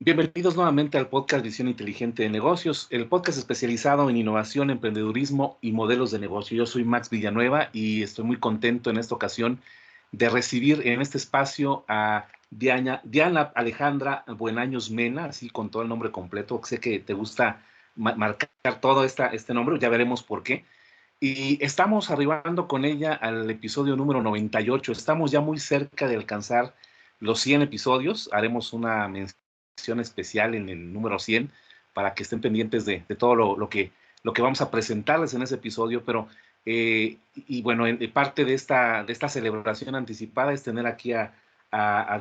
Bienvenidos nuevamente al podcast Visión Inteligente de Negocios, el podcast especializado en innovación, emprendedurismo y modelos de negocio. Yo soy Max Villanueva y estoy muy contento en esta ocasión de recibir en este espacio a Diana Alejandra Buenaños Mena, así con todo el nombre completo. Sé que te gusta marcar todo este nombre, ya veremos por qué. Y estamos arribando con ella al episodio número 98. Estamos ya muy cerca de alcanzar los 100 episodios. Haremos una mención especial en el número 100 para que estén pendientes de todo lo que vamos a presentarles en ese episodio. Pero, y bueno, parte de esta celebración anticipada es tener aquí a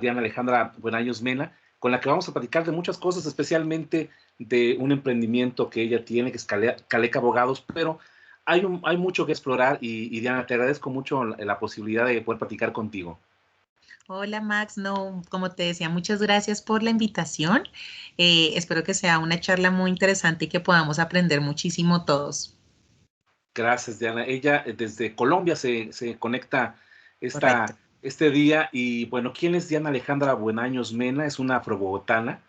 Diana Alejandra Buenaños Mena, con la que vamos a platicar de muchas cosas, especialmente de un emprendimiento que ella tiene, que es Caleca Abogados, pero hay mucho que explorar y Diana, te agradezco mucho la posibilidad de poder platicar contigo. Hola Max, no, como te decía, muchas gracias por la invitación. Espero que sea una charla muy interesante y que podamos aprender muchísimo todos. Gracias, Diana. Ella desde Colombia se conecta Correcto. este día y bueno, ¿quién es Diana Alejandra Buenaños Mena? Es una afrobogotana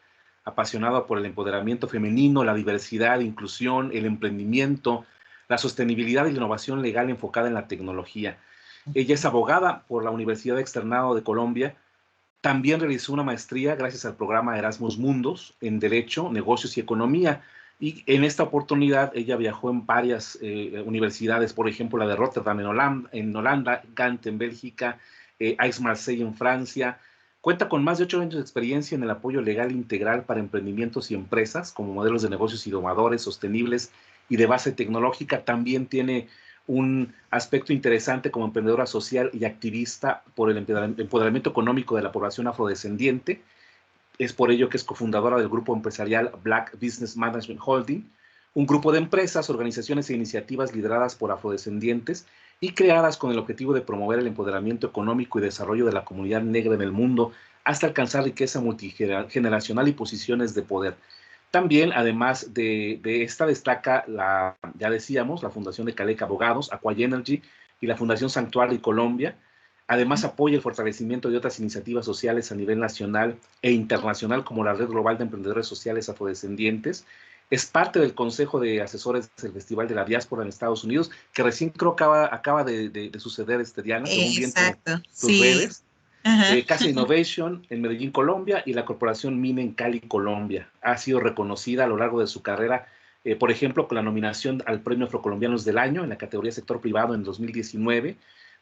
apasionada por el empoderamiento femenino, la diversidad, inclusión, el emprendimiento, la sostenibilidad y la innovación legal enfocada en la tecnología. Ella es abogada por la Universidad Externado de Colombia. También realizó una maestría gracias al programa Erasmus Mundus en Derecho, Negocios y Economía. Y en esta oportunidad ella viajó en varias universidades, por ejemplo, la de Rotterdam en Holanda, Gant en Bélgica, Aix-Marseille en Francia. Cuenta con más de 8 años de experiencia en el apoyo legal integral para emprendimientos y empresas como modelos de negocios innovadores, sostenibles y de base tecnológica. También tiene un aspecto interesante como emprendedora social y activista por el empoderamiento económico de la población afrodescendiente. Es por ello que es cofundadora del grupo empresarial Black Business Management Holding, un grupo de empresas, organizaciones e iniciativas lideradas por afrodescendientes y creadas con el objetivo de promover el empoderamiento económico y desarrollo de la comunidad negra en el mundo hasta alcanzar riqueza multigeneracional y posiciones de poder. También, además de esta, destaca, ya decíamos, la Fundación de Caleca Abogados, Aqua Energy y la Fundación Sanctuary Colombia. Además, apoya el fortalecimiento de otras iniciativas sociales a nivel nacional e internacional, como la Red Global de Emprendedores Sociales Afrodescendientes. Es parte del Consejo de Asesores del Festival de la Diáspora en Estados Unidos, que recién creo acaba de suceder, Diana, según bien Exacto, tus sí. redes. Ajá. Casa Innovation en Medellín, Colombia, y la Corporación MINE en Cali, Colombia. Ha sido reconocida a lo largo de su carrera, por ejemplo, con la nominación al Premio Afrocolombianos del Año en la categoría Sector Privado en 2019.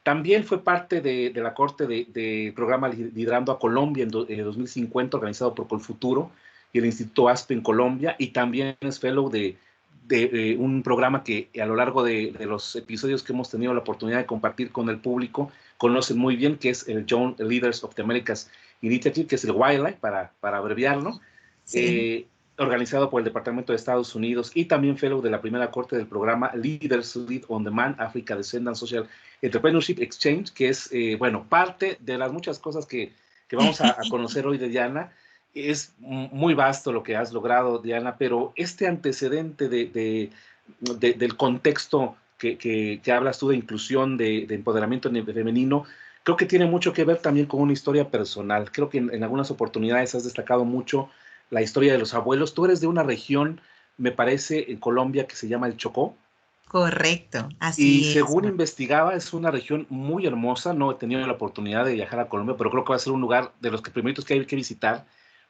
También fue parte de la corte del programa Liderando a Colombia en 2050, organizado por Colfuturo y el Instituto ASPE en Colombia, y también es fellow de un programa que a lo largo de los episodios que hemos tenido la oportunidad de compartir con el público, conocen muy bien, que es el Young Leaders of the Americas Initiative, que es el Wildlife, para abreviarlo, Sí. eh, organizado por el Departamento de Estados Unidos, y también fellow de la primera corte del programa Leaders Lead on Demand Africa Descendant Social Entrepreneurship Exchange, que es, bueno, parte de las muchas cosas que vamos a conocer hoy de Diana. Es muy vasto lo que has logrado, Diana, pero este antecedente del contexto que hablas tú de inclusión, de empoderamiento femenino, creo que tiene mucho que ver también con una historia personal. Creo que en algunas oportunidades has destacado mucho la historia de los abuelos. Tú eres de una región, me parece, en Colombia que se llama el Chocó, Correcto, y así es, según Max. investigaba, es una región muy hermosa. No he tenido la oportunidad de viajar a Colombia, pero creo que va a ser un lugar de los primeritos que hay que visitar,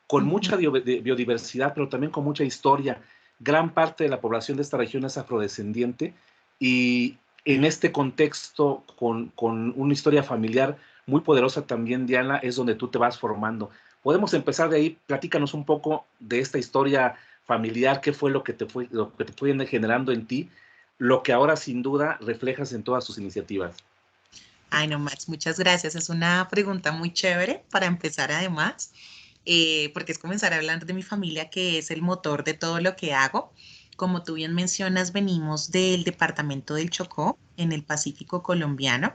con Ujú. mucha biodiversidad, pero también con mucha historia. Gran parte de la población de esta región es afrodescendiente y en este contexto, con una historia familiar muy poderosa también, Diana, es donde tú te vas formando. Podemos empezar de ahí. Platícanos un poco de esta historia familiar, qué fue lo que te fue generando en ti, lo que ahora sin duda reflejas en todas tus iniciativas. Ay, no, Max, muchas gracias. Es una pregunta muy chévere para empezar además, porque es comenzar hablando de mi familia, que es el motor de todo lo que hago. Como tú bien mencionas, venimos del departamento del Chocó, en el Pacífico colombiano.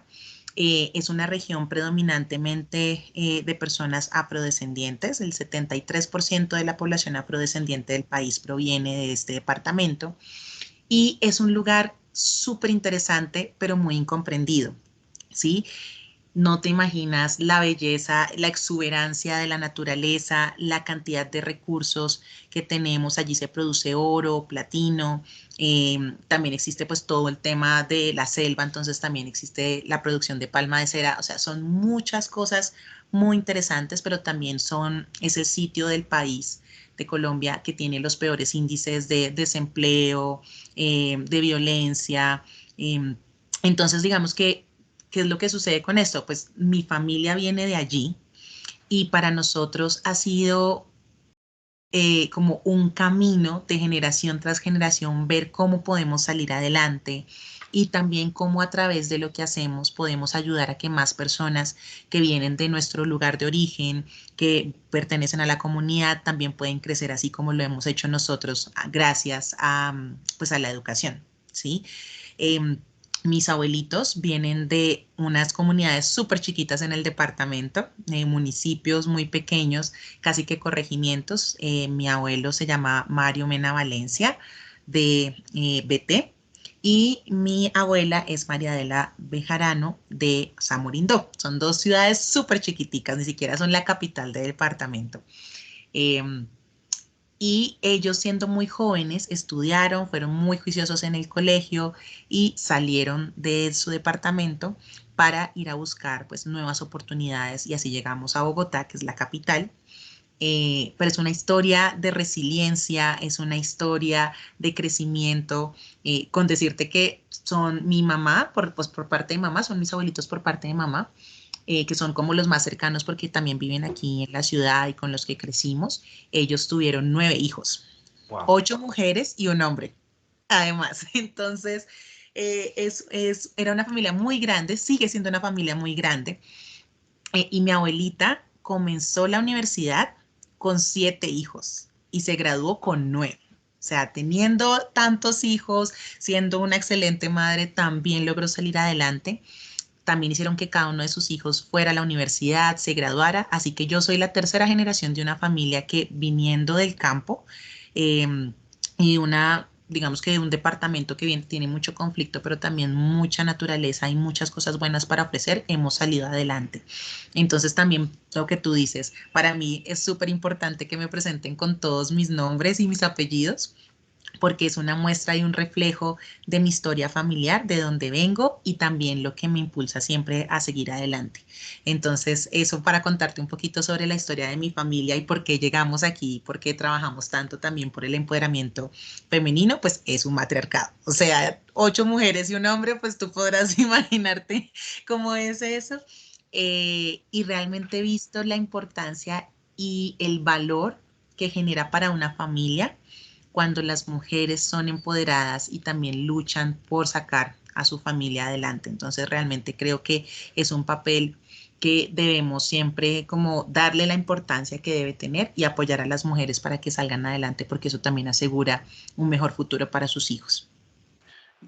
Es una región predominantemente de personas afrodescendientes. El 73% de la población afrodescendiente del país proviene de este departamento y es un lugar súper interesante, pero muy incomprendido. ¿Sí? No te imaginas la belleza, la exuberancia de la naturaleza, la cantidad de recursos que tenemos. Allí se produce oro, platino, también existe pues todo el tema de la selva, entonces también existe la producción de palma de cera. O sea, son muchas cosas muy interesantes, pero también son ese sitio del país de Colombia que tiene los peores índices de desempleo, de violencia. Entonces, digamos que ¿qué es lo que sucede con esto? Pues mi familia viene de allí y para nosotros ha sido como un camino de generación tras generación ver cómo podemos salir adelante y también cómo a través de lo que hacemos podemos ayudar a que más personas que vienen de nuestro lugar de origen, que pertenecen a la comunidad, también pueden crecer así como lo hemos hecho nosotros gracias a, pues a la educación, ¿sí? Eh, Mis abuelitos vienen de unas comunidades súper chiquitas en el departamento, municipios muy pequeños, casi que corregimientos. Mi abuelo se llama Mario Mena Valencia de BT y mi abuela es María Adela Bejarano de Samorindó. Son dos ciudades súper chiquiticas, ni siquiera son la capital del departamento. Eh, y ellos siendo muy jóvenes estudiaron, fueron muy juiciosos en el colegio y salieron de su departamento para ir a buscar pues nuevas oportunidades y así llegamos a Bogotá, que es la capital. Pero es una historia de resiliencia, es una historia de crecimiento, con decirte que son mi mamá, pues por parte de mamá, son mis abuelitos por parte de mamá, que son como los más cercanos porque también viven aquí en la ciudad y con los que crecimos. Ellos tuvieron 9 hijos, Wow. 8 mujeres y un hombre, además. Entonces, era una familia muy grande, sigue siendo una familia muy grande. Y mi abuelita comenzó la universidad con 7 hijos y se graduó con 9. O sea, teniendo tantos hijos, siendo una excelente madre, también logró salir adelante. También hicieron que cada uno de sus hijos fuera a la universidad, se graduara. Así que yo soy la tercera generación de una familia que viniendo del campo eh, y una, digamos que de un departamento que bien, tiene mucho conflicto, pero también mucha naturaleza y muchas cosas buenas para ofrecer, hemos salido adelante. Entonces también lo que tú dices, para mí es súper importante que me presenten con todos mis nombres y mis apellidos porque es una muestra y un reflejo de mi historia familiar, de dónde vengo y también lo que me impulsa siempre a seguir adelante. Entonces, eso para contarte un poquito sobre la historia de mi familia y por qué llegamos aquí, por qué trabajamos tanto también por el empoderamiento femenino, pues es un matriarcado. O sea, 8 mujeres y un hombre, pues tú podrás imaginarte cómo es eso. Y realmente he visto la importancia y el valor que genera para una familia cuando las mujeres son empoderadas y también luchan por sacar a su familia adelante. Entonces realmente creo que es un papel que debemos siempre como darle la importancia que debe tener y apoyar a las mujeres para que salgan adelante porque eso también asegura un mejor futuro para sus hijos.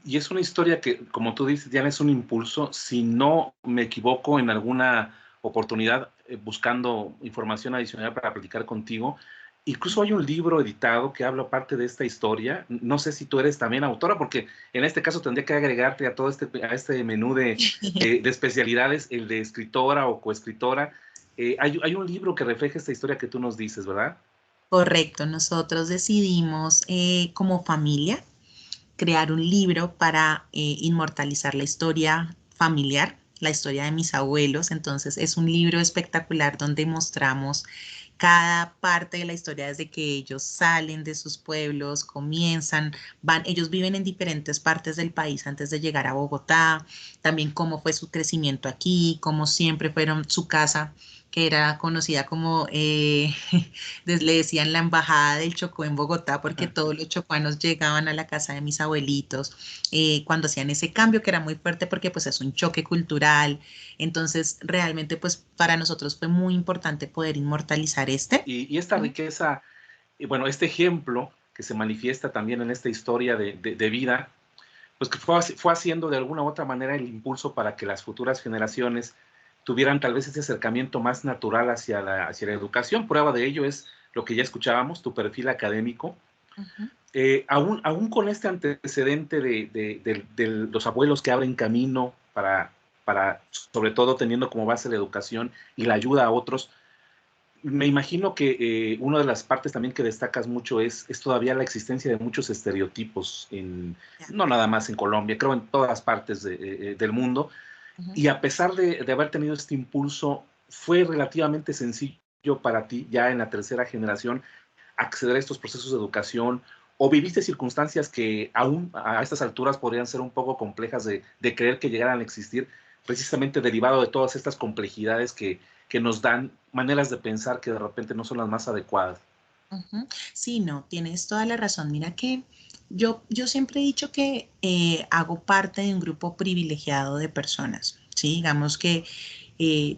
Y es una historia que, como tú dices, Diana, es un impulso. Si no me equivoco en alguna oportunidad buscando información adicional para platicar contigo, incluso hay un libro editado que habla parte de esta historia. No sé si tú eres también autora, porque en este caso tendría que agregarte a todo a este menú de especialidades, el de escritora o coescritora. Hay un libro que refleja esta historia que tú nos dices, ¿verdad? Correcto, nosotros decidimos como familia crear un libro para inmortalizar la historia familiar, la historia de mis abuelos. Entonces es un libro espectacular donde mostramos cada parte de la historia desde que ellos salen de sus pueblos, comienzan, van, ellos viven en diferentes partes del país antes de llegar a Bogotá, también cómo fue su crecimiento aquí, cómo siempre fueron su casa que era conocida como, le decían la embajada del Chocó en Bogotá, porque todos los chocuanos llegaban a la casa de mis abuelitos cuando hacían ese cambio, que era muy fuerte porque pues es un choque cultural. Entonces, realmente pues para nosotros fue muy importante poder inmortalizar este. Y esta riqueza, bueno, este ejemplo que se manifiesta también en esta historia de vida, pues que fue haciendo de alguna u otra manera el impulso para que las futuras generaciones tuvieran tal vez ese acercamiento más natural hacia la educación. Prueba de ello es lo que ya escuchábamos, tu perfil académico. Ujú. Aún con este antecedente de los abuelos que abren camino para para, sobre todo teniendo como base la educación y la ayuda a otros. Me imagino que una de las partes también que destacas mucho es todavía la existencia de muchos estereotipos, Ya. no nada más en Colombia, creo en todas partes del mundo. Ujú. Y a pesar de haber tenido este impulso, fue relativamente sencillo para ti ya en la tercera generación acceder a estos procesos de educación, o viviste circunstancias que aún a estas alturas podrían ser un poco complejas de creer que llegaran a existir, precisamente derivado de todas estas complejidades que nos dan maneras de pensar que de repente no son las más adecuadas. Ujú. Sí, no, tienes toda la razón. Mira que yo siempre he dicho que hago parte de un grupo privilegiado de personas, ¿sí? Digamos que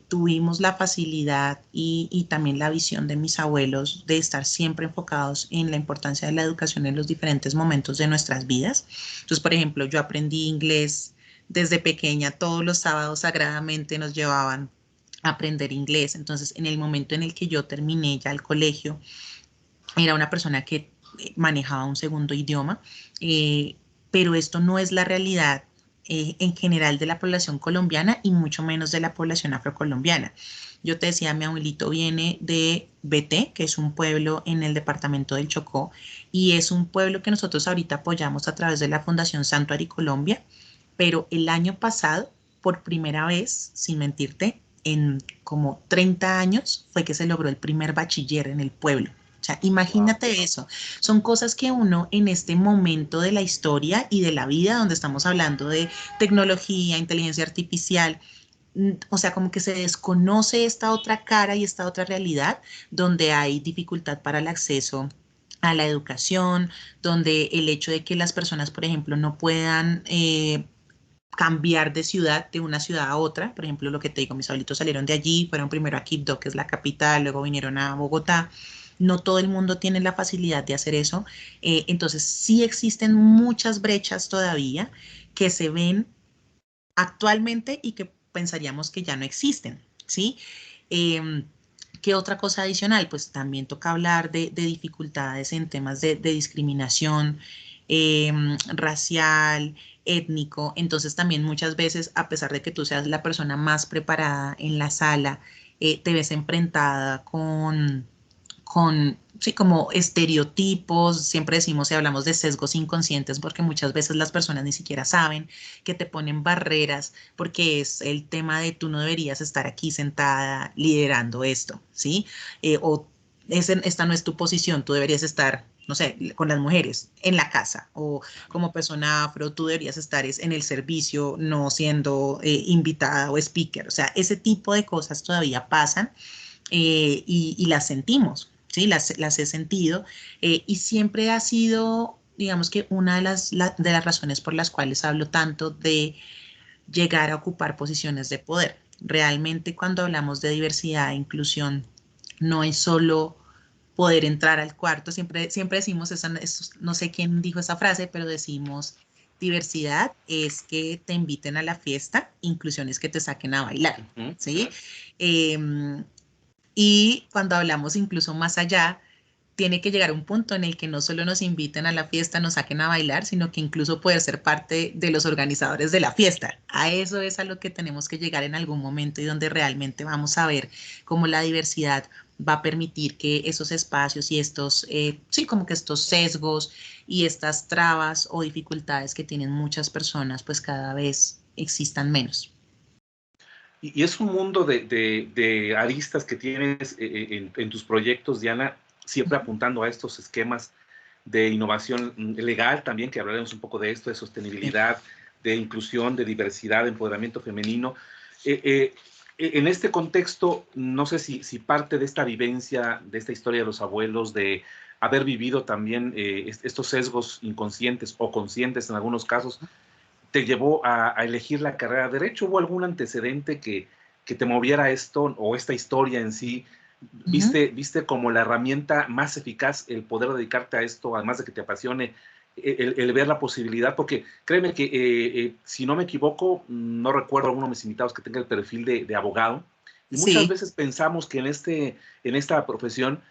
tuvimos la facilidad y también la visión de mis abuelos de estar siempre enfocados en la importancia de la educación en los diferentes momentos de nuestras vidas. Entonces, por ejemplo, yo aprendí inglés desde pequeña, todos los sábados sagradamente nos llevaban a aprender inglés. Entonces, en el momento en el que yo terminé ya el colegio, era una persona que manejaba un segundo idioma, pero esto no es la realidad en general de la población colombiana y mucho menos de la población afrocolombiana. Yo te decía, mi abuelito viene de Beté, que es un pueblo en el departamento del Chocó, y es un pueblo que nosotros ahorita apoyamos a través de la Fundación Santuario Colombia, pero el año pasado, por primera vez, sin mentirte, en como 30 años, fue que se logró el primer bachiller en el pueblo. O sea, Wow. imagínate eso. Son cosas que uno en este momento de la historia y de la vida, donde estamos hablando de tecnología, inteligencia artificial, o sea, como que se desconoce esta otra cara y esta otra realidad donde hay dificultad para el acceso a la educación, donde el hecho de que las personas, por ejemplo, no puedan cambiar de ciudad, de una ciudad a otra. Por ejemplo, lo que te digo, mis abuelitos salieron de allí, fueron primero a Quibdó, que es la capital, luego vinieron a Bogotá. No todo el mundo tiene la facilidad de hacer eso. Entonces, sí existen muchas brechas todavía que se ven actualmente y que pensaríamos que ya no existen, ¿sí? Eh, ¿Qué otra cosa adicional? Pues también toca hablar de dificultades en temas de discriminación racial, étnico. Entonces también muchas veces, a pesar de que tú seas la persona más preparada en la sala, te ves enfrentada con, sí, como estereotipos, siempre decimos y hablamos de sesgos inconscientes porque muchas veces las personas ni siquiera saben que te ponen barreras porque es el tema de tú no deberías estar aquí sentada liderando esto, ¿sí? O esta no es tu posición, tú deberías estar, no sé, con las mujeres en la casa o como persona afro, tú deberías estar en el servicio, no siendo invitada o speaker, o sea, ese tipo de cosas todavía pasan y las sentimos, ¿sí? Las he sentido y siempre ha sido, digamos que una de las razones por las cuales hablo tanto de llegar a ocupar posiciones de poder. Realmente cuando hablamos de diversidad e inclusión, no es solo poder entrar al cuarto, siempre decimos, no sé quién dijo esa frase, pero decimos, diversidad es que te inviten a la fiesta, inclusión es que te saquen a bailar, Uh -huh. ¿sí? Eh, y cuando hablamos incluso más allá, tiene que llegar un punto en el que no solo nos inviten a la fiesta, nos saquen a bailar, sino que incluso poder ser parte de los organizadores de la fiesta. A eso es a lo que tenemos que llegar en algún momento y donde realmente vamos a ver cómo la diversidad va a permitir que esos espacios y estos, sí, como que estos sesgos y estas trabas o dificultades que tienen muchas personas, pues cada vez existan menos. Y es un mundo de aristas que tienes en tus proyectos, Diana, siempre apuntando a estos esquemas de innovación legal también, que hablaremos un poco de esto, de Sí. sostenibilidad, de inclusión, de diversidad, de empoderamiento femenino. En este contexto, no sé si parte de esta vivencia, de esta historia de los abuelos, de haber vivido también estos sesgos inconscientes o conscientes en algunos casos, te llevó a elegir la carrera de Derecho. ¿Hubo algún antecedente que te moviera esto o esta historia en sí? Uh -huh. ¿Viste como la herramienta más eficaz el poder dedicarte a esto, además de que te apasione, el ver la posibilidad? Porque créeme que, si no me equivoco, no recuerdo a alguno de mis invitados que tenga el perfil de abogado, y muchas Sí. veces pensamos que en esta profesión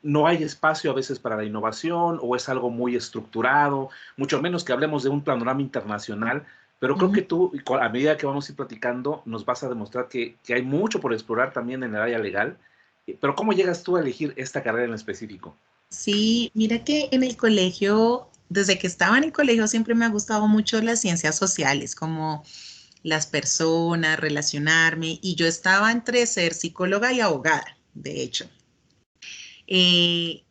no hay espacio a veces para la innovación o es algo muy estructurado, mucho menos que hablemos de un panorama internacional, Pero creo que tú, a medida que vamos a ir platicando, nos vas a demostrar que hay mucho por explorar también en el área legal. Pero ¿cómo llegas tú a elegir esta carrera en específico? Sí, mira que en el colegio, desde que estaba en el colegio, siempre me ha gustado mucho las ciencias sociales, como las personas, relacionarme, y yo estaba entre ser psicóloga y abogada, de hecho. Eh,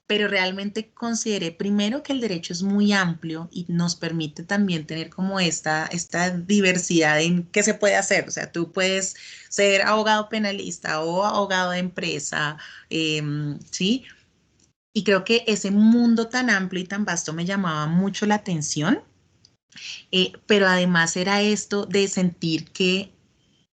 pero realmente consideré primero que el derecho es muy amplio y nos permite también tener como esta diversidad en qué se puede hacer. O sea, tú puedes ser abogado penalista o abogado de empresa, ¿sí? Y creo que ese mundo tan amplio y tan vasto me llamaba mucho la atención, pero además era esto de sentir que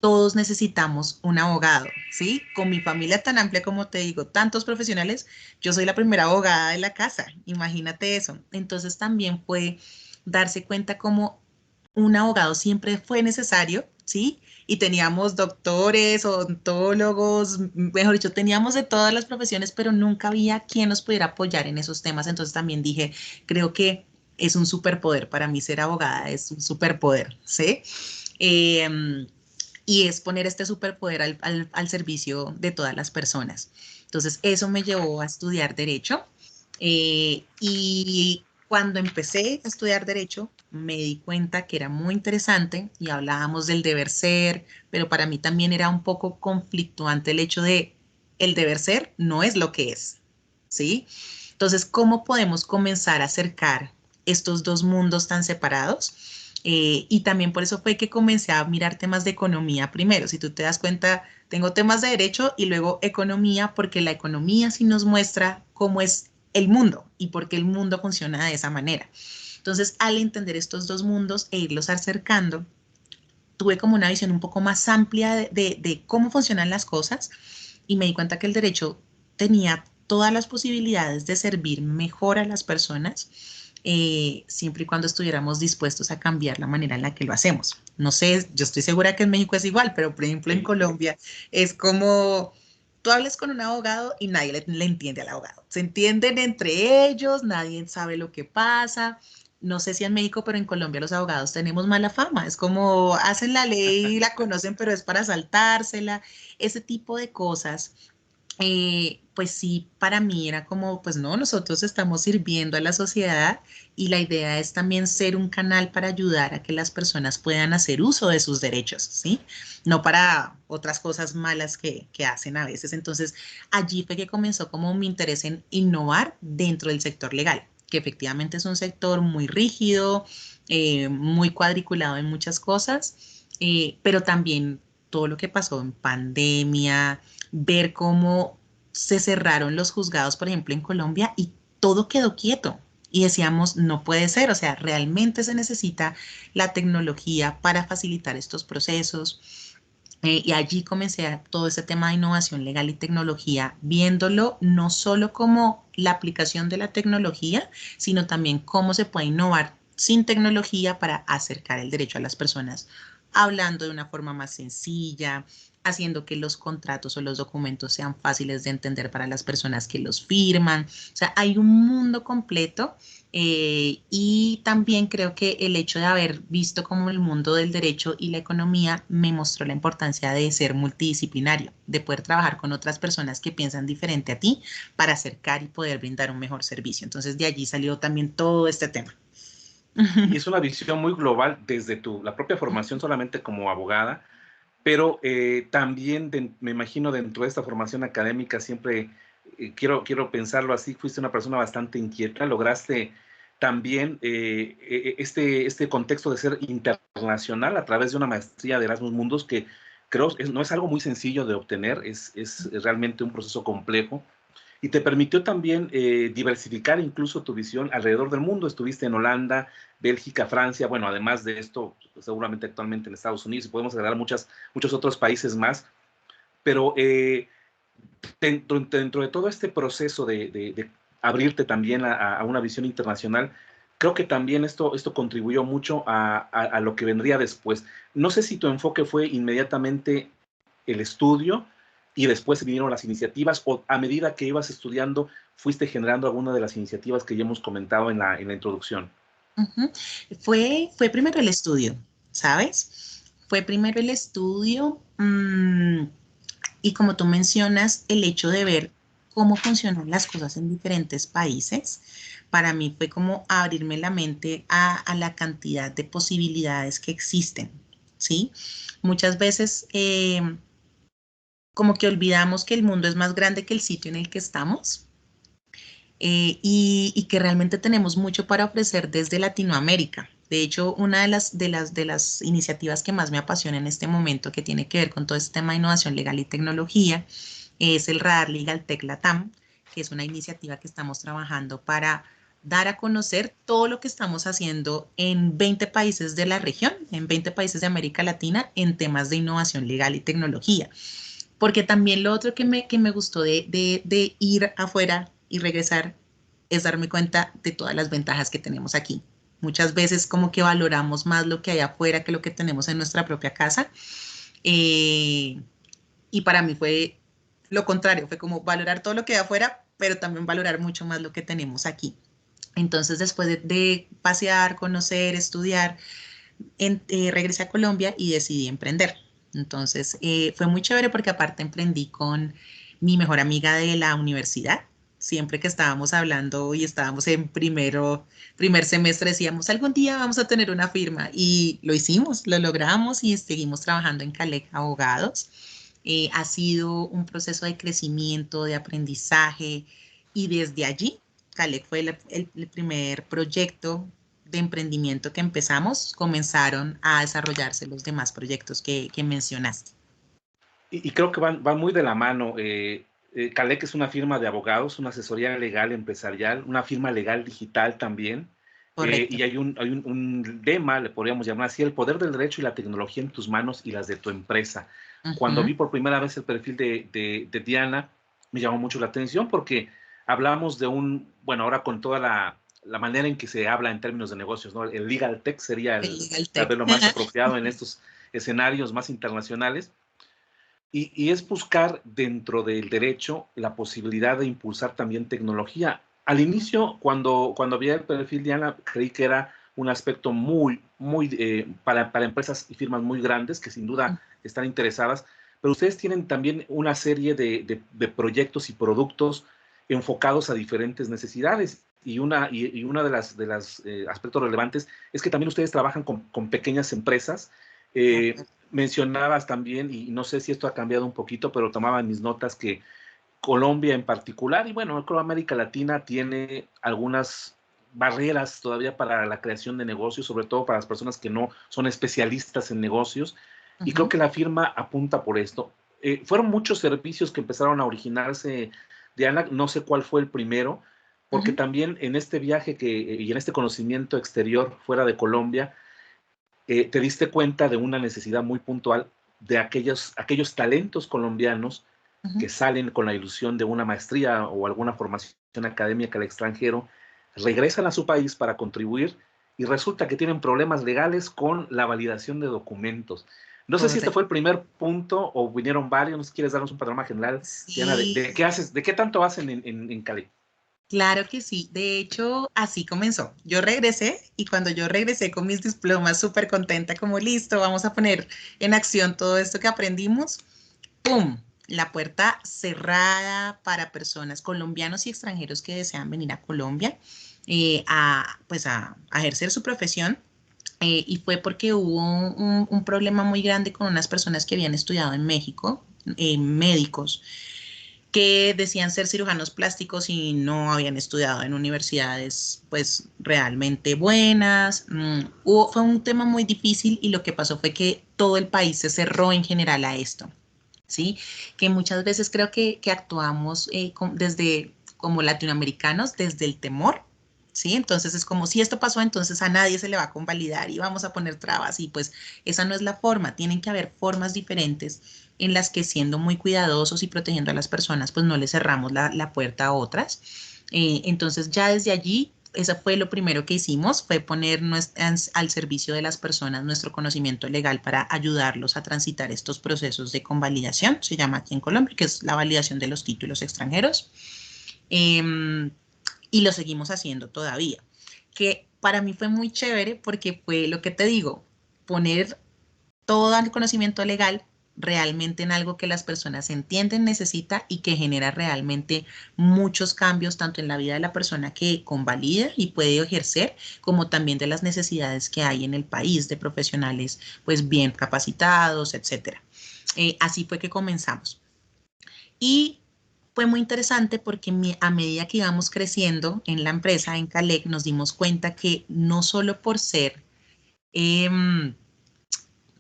todos necesitamos un abogado, ¿sí? Con mi familia tan amplia como te digo, tantos profesionales, yo soy la primera abogada de la casa, imagínate eso. Entonces también fue darse cuenta como un abogado siempre fue necesario, ¿sí? Y teníamos doctores, odontólogos, mejor dicho, teníamos de todas las profesiones, pero nunca había quien nos pudiera apoyar en esos temas. Entonces también dije, creo que es un superpoder, para mí ser abogada es un superpoder, ¿sí? Eh, y es poner este superpoder al servicio de todas las personas. Entonces, eso me llevó a estudiar derecho y cuando empecé a estudiar derecho, me di cuenta que era muy interesante y hablábamos del deber ser, pero para mí también era un poco conflictuante el hecho de el deber ser no es lo que es, ¿sí? Entonces, ¿cómo podemos comenzar a acercar estos dos mundos tan separados? Y también por eso fue que comencé a mirar temas de economía primero. Si tú te das cuenta, tengo temas de derecho y luego economía, porque la economía sí nos muestra cómo es el mundo y por qué el mundo funciona de esa manera. Entonces, al entender estos dos mundos e irlos acercando, tuve como una visión un poco más amplia de cómo funcionan las cosas y me di cuenta que el derecho tenía todas las posibilidades de servir mejor a las personas, siempre y cuando estuviéramos dispuestos a cambiar la manera en la que lo hacemos. No sé, yo estoy segura que en México es igual, pero por ejemplo en Sí. Colombia es como tú hablas con un abogado y nadie le entiende al abogado. Se entienden entre ellos, nadie sabe lo que pasa. No sé si en México, pero en Colombia los abogados tenemos mala fama. Es como hacen la ley y la conocen, pero es para saltársela. Ese tipo de cosas, pues sí, para mí era como, pues no, nosotros estamos sirviendo a la sociedad y la idea es también ser un canal para ayudar a que las personas puedan hacer uso de sus derechos, ¿sí? No para otras cosas malas que hacen a veces. Entonces, allí fue que comenzó como mi interés en innovar dentro del sector legal, que efectivamente es un sector muy rígido, muy cuadriculado en muchas cosas, pero también todo lo que pasó en pandemia, ver cómo se cerraron los juzgados, por ejemplo, en Colombia y todo quedó quieto. Y decíamos, no puede ser, o sea, realmente se necesita la tecnología para facilitar estos procesos. Y allí comencé a todo ese tema de innovación legal y tecnología, viéndolo no solo como la aplicación de la tecnología, sino también cómo se puede innovar sin tecnología para acercar el derecho a las personas, hablando de una forma más sencilla, haciendo que los contratos o los documentos sean fáciles de entender para las personas que los firman. O sea, hay un mundo completo y también creo que el hecho de haber visto como el mundo del derecho y la economía me mostró la importancia de ser multidisciplinario, de poder trabajar con otras personas que piensan diferente a ti para acercar y poder brindar un mejor servicio. Entonces de allí salió también todo este tema. Y es una visión muy global desde la propia formación solamente como abogada, pero también me imagino dentro de esta formación académica siempre, quiero pensarlo así, fuiste una persona bastante inquieta, lograste también este contexto de ser internacional a través de una maestría de Erasmus Mundus que creo no es algo muy sencillo de obtener, es realmente un proceso complejo y te permitió también diversificar incluso tu visión alrededor del mundo. Estuviste en Holanda, Bélgica, Francia, bueno, además de esto, seguramente actualmente en Estados Unidos y podemos agregar muchos otros países más, pero dentro de todo este proceso de abrirte también a una visión internacional, creo que también esto contribuyó mucho a lo que vendría después. No sé si tu enfoque fue inmediatamente el estudio y después vinieron las iniciativas o a medida que ibas estudiando fuiste generando alguna de las iniciativas que ya hemos comentado en la introducción. Ujú. Fue primero el estudio, ¿sabes? Fue primero el estudio, y como tú mencionas, el hecho de ver cómo funcionan las cosas en diferentes países, para mí fue como abrirme la mente a la cantidad de posibilidades que existen, ¿sí? Muchas veces como que olvidamos que el mundo es más grande que el sitio en el que estamos, y que realmente tenemos mucho para ofrecer desde Latinoamérica. De hecho, una de las iniciativas que más me apasiona en este momento, que tiene que ver con todo este tema de innovación legal y tecnología, es el Radar Legal Tech Latam, que es una iniciativa que estamos trabajando para dar a conocer todo lo que estamos haciendo en 20 países de la región, en 20 países de América Latina, en temas de innovación legal y tecnología. Porque también lo otro que me gustó de ir afuera y regresar es darme cuenta de todas las ventajas que tenemos aquí. Muchas veces como que valoramos más lo que hay afuera que lo que tenemos en nuestra propia casa. Eh, y para mí fue lo contrario, fue como valorar todo lo que hay afuera, pero también valorar mucho más lo que tenemos aquí. Entonces, después de pasear, conocer, estudiar, regresé a Colombia y decidí emprender. Entonces, fue muy chévere porque aparte emprendí con mi mejor amiga de la universidad. Siempre que estábamos hablando y estábamos en primer semestre, decíamos, algún día vamos a tener una firma. Y lo hicimos, lo logramos y seguimos trabajando en Calec Abogados. Ha sido un proceso de crecimiento, de aprendizaje, y desde allí, Calec fue el primer proyecto de emprendimiento que empezamos. Comenzaron a desarrollarse los demás proyectos que mencionaste. Y creo que van muy de la mano. Calec es una firma de abogados, una asesoría legal empresarial, una firma legal digital también. Correcto. Y un lema, le podríamos llamar así: el poder del derecho y la tecnología en tus manos y las de tu empresa. Cuando Ujú. vi por primera vez el perfil de Diana, me llamó mucho la atención porque hablamos de bueno, ahora con toda la manera en que se habla en términos de negocios, ¿no? El legal tech sería El Legal tal Tech. vez lo más apropiado en estos escenarios más internacionales. Y es buscar dentro del derecho la posibilidad de impulsar también tecnología. Al inicio, cuando vi el perfil de Ana, creí que era un aspecto para empresas y firmas muy grandes que sin duda están interesadas, pero ustedes tienen también una serie de proyectos y productos enfocados a diferentes necesidades. Y una de las aspectos relevantes es que también ustedes trabajan con pequeñas empresas. De eh, acuerdo. Mencionabas también, y no sé si esto ha cambiado un poquito, pero tomaba en mis notas que Colombia en particular, y bueno, creo que América Latina tiene algunas barreras todavía para la creación de negocios, sobre todo para las personas que no son especialistas en negocios, y creo Ujú, que la firma apunta por esto. Fueron muchos servicios que empezaron a originarse, Diana, no sé cuál fue el primero, porque ujú. también en este viaje y en este conocimiento exterior fuera de Colombia, te diste cuenta de una necesidad muy puntual de aquellos talentos colombianos Ujú. que salen con la ilusión de una maestría o alguna formación académica al extranjero, regresan a su país para contribuir y resulta que tienen problemas legales con la validación de documentos. No sé si este fue el Correcto. primer punto o vinieron varios. No sé si quieres darnos un panorama general, Diana, de Sí, qué haces, de qué tanto hacen en Cali. claro que sí. De hecho, así comenzó. Yo regresé y cuando yo regresé con mis diplomas, súper contenta, como listo, vamos a poner en acción todo esto que aprendimos. ¡Pum! La puerta cerrada para personas, colombianos y extranjeros que desean venir a Colombia, pues a ejercer su profesión. Y fue porque hubo un problema muy grande con unas personas que habían estudiado en México, médicos, que decían ser cirujanos plásticos y no habían estudiado en universidades pues realmente buenas. Fue un tema muy difícil y lo que pasó fue que todo el país se cerró en general a esto. ¿Sí? Que muchas veces creo que actuamos desde, como latinoamericanos, desde el temor, ¿sí? Entonces es como si esto pasó, entonces a nadie se le va a convalidar y vamos a poner trabas, y pues esa no es la forma. Tienen que haber formas diferentes en las que, siendo muy cuidadosos y protegiendo a las personas, pues no les cerramos la puerta a otras. Entonces ya desde allí, eso fue lo primero que hicimos, fue poner al servicio de las personas nuestro conocimiento legal para ayudarlos a transitar estos procesos de convalidación, se llama aquí en Colombia, que es la validación de los títulos extranjeros. Eh, y lo seguimos haciendo todavía. Que para mí fue muy chévere porque fue lo que te digo, poner todo el conocimiento legal realmente en algo que las personas entienden, necesita y que genera realmente muchos cambios tanto en la vida de la persona que convalida y puede ejercer, como también de las necesidades que hay en el país de profesionales pues bien capacitados, etcétera. Así fue que comenzamos. Y fue muy interesante porque a medida que íbamos creciendo en la empresa, en Calec, nos dimos cuenta que no solo por ser eh,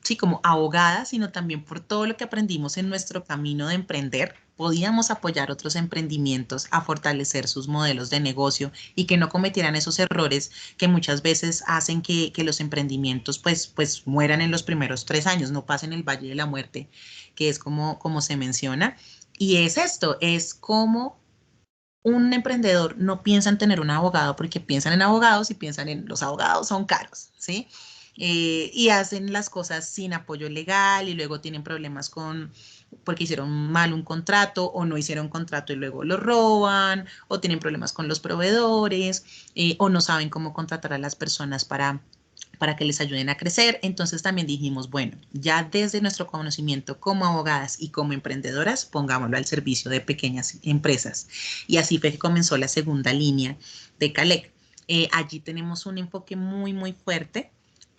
sí, como abogada, sino también por todo lo que aprendimos en nuestro camino de emprender, podíamos apoyar otros emprendimientos a fortalecer sus modelos de negocio y que no cometieran esos errores que muchas veces hacen que los emprendimientos pues mueran en los primeros 3 años, no pasen el valle de la muerte, que es como se menciona. Y es esto, es como un emprendedor no piensa en tener un abogado porque piensan en abogados y piensan en los abogados son caros, ¿sí? Y hacen las cosas sin apoyo legal y luego tienen problemas porque hicieron mal un contrato o no hicieron contrato y luego lo roban o tienen problemas con los proveedores o no saben cómo contratar a las personas para que les ayuden a crecer. Entonces también dijimos, bueno, ya desde nuestro conocimiento como abogadas y como emprendedoras, pongámoslo al servicio de pequeñas empresas. Y así fue que comenzó la segunda línea de Calec. Allí tenemos un enfoque muy, muy fuerte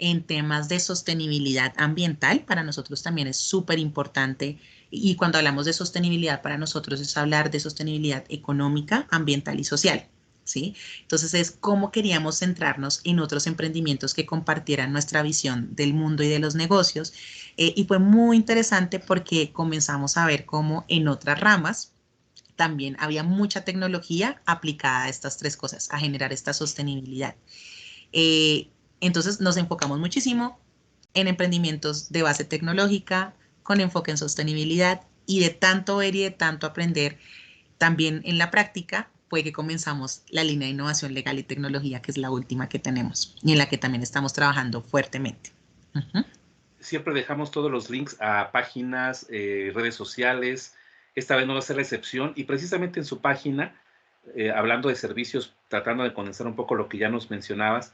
en temas de sostenibilidad ambiental. Para nosotros también es súper importante. Y cuando hablamos de sostenibilidad, para nosotros es hablar de sostenibilidad económica, ambiental y social. ¿Sí? Entonces es cómo queríamos centrarnos en otros emprendimientos que compartieran nuestra visión del mundo y de los negocios. Y fue muy interesante porque comenzamos a ver cómo en otras ramas también había mucha tecnología aplicada a estas tres cosas, a generar esta sostenibilidad. Eh, entonces nos enfocamos muchísimo en emprendimientos de base tecnológica, con enfoque en sostenibilidad y de tanto ver y de tanto aprender también en la práctica fue que comenzamos la línea de innovación legal y tecnología, que es la última que tenemos y en la que también estamos trabajando fuertemente. Uh-huh. Siempre dejamos todos los links a páginas, redes sociales. Esta vez no va a ser la excepción. Y precisamente en su página, hablando de servicios, tratando de condensar un poco lo que ya nos mencionabas,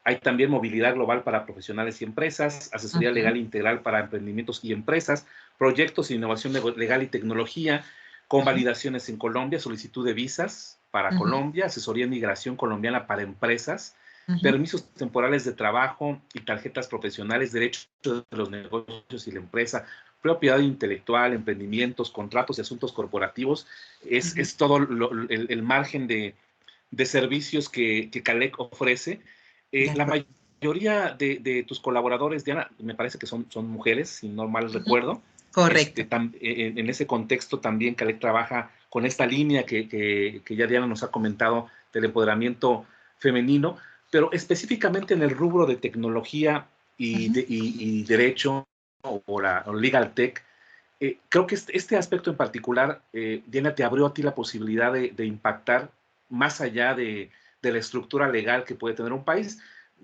hay también movilidad global para profesionales y empresas, asesoría Uh-huh. legal integral para emprendimientos y empresas, proyectos de innovación legal y tecnología, convalidaciones en Colombia, solicitud de visas para Uh-huh. Colombia, asesoría en migración colombiana para empresas, Uh-huh. permisos temporales de trabajo y tarjetas profesionales, derechos de los negocios y la empresa, propiedad intelectual, emprendimientos, contratos y asuntos corporativos. Uh-huh. Es todo el margen de servicios que Calec ofrece. De La acuerdo. mayoría de tus colaboradores, Diana, me parece que son mujeres, si no mal Uh-huh. recuerdo. Correcto. En ese contexto también Calec trabaja con esta línea que ya Diana nos ha comentado del empoderamiento femenino, pero específicamente en el rubro de tecnología Uh-huh. y derecho o legal tech. Creo que este aspecto en particular, Diana, te abrió a ti la posibilidad de impactar más allá de la estructura legal que puede tener un país.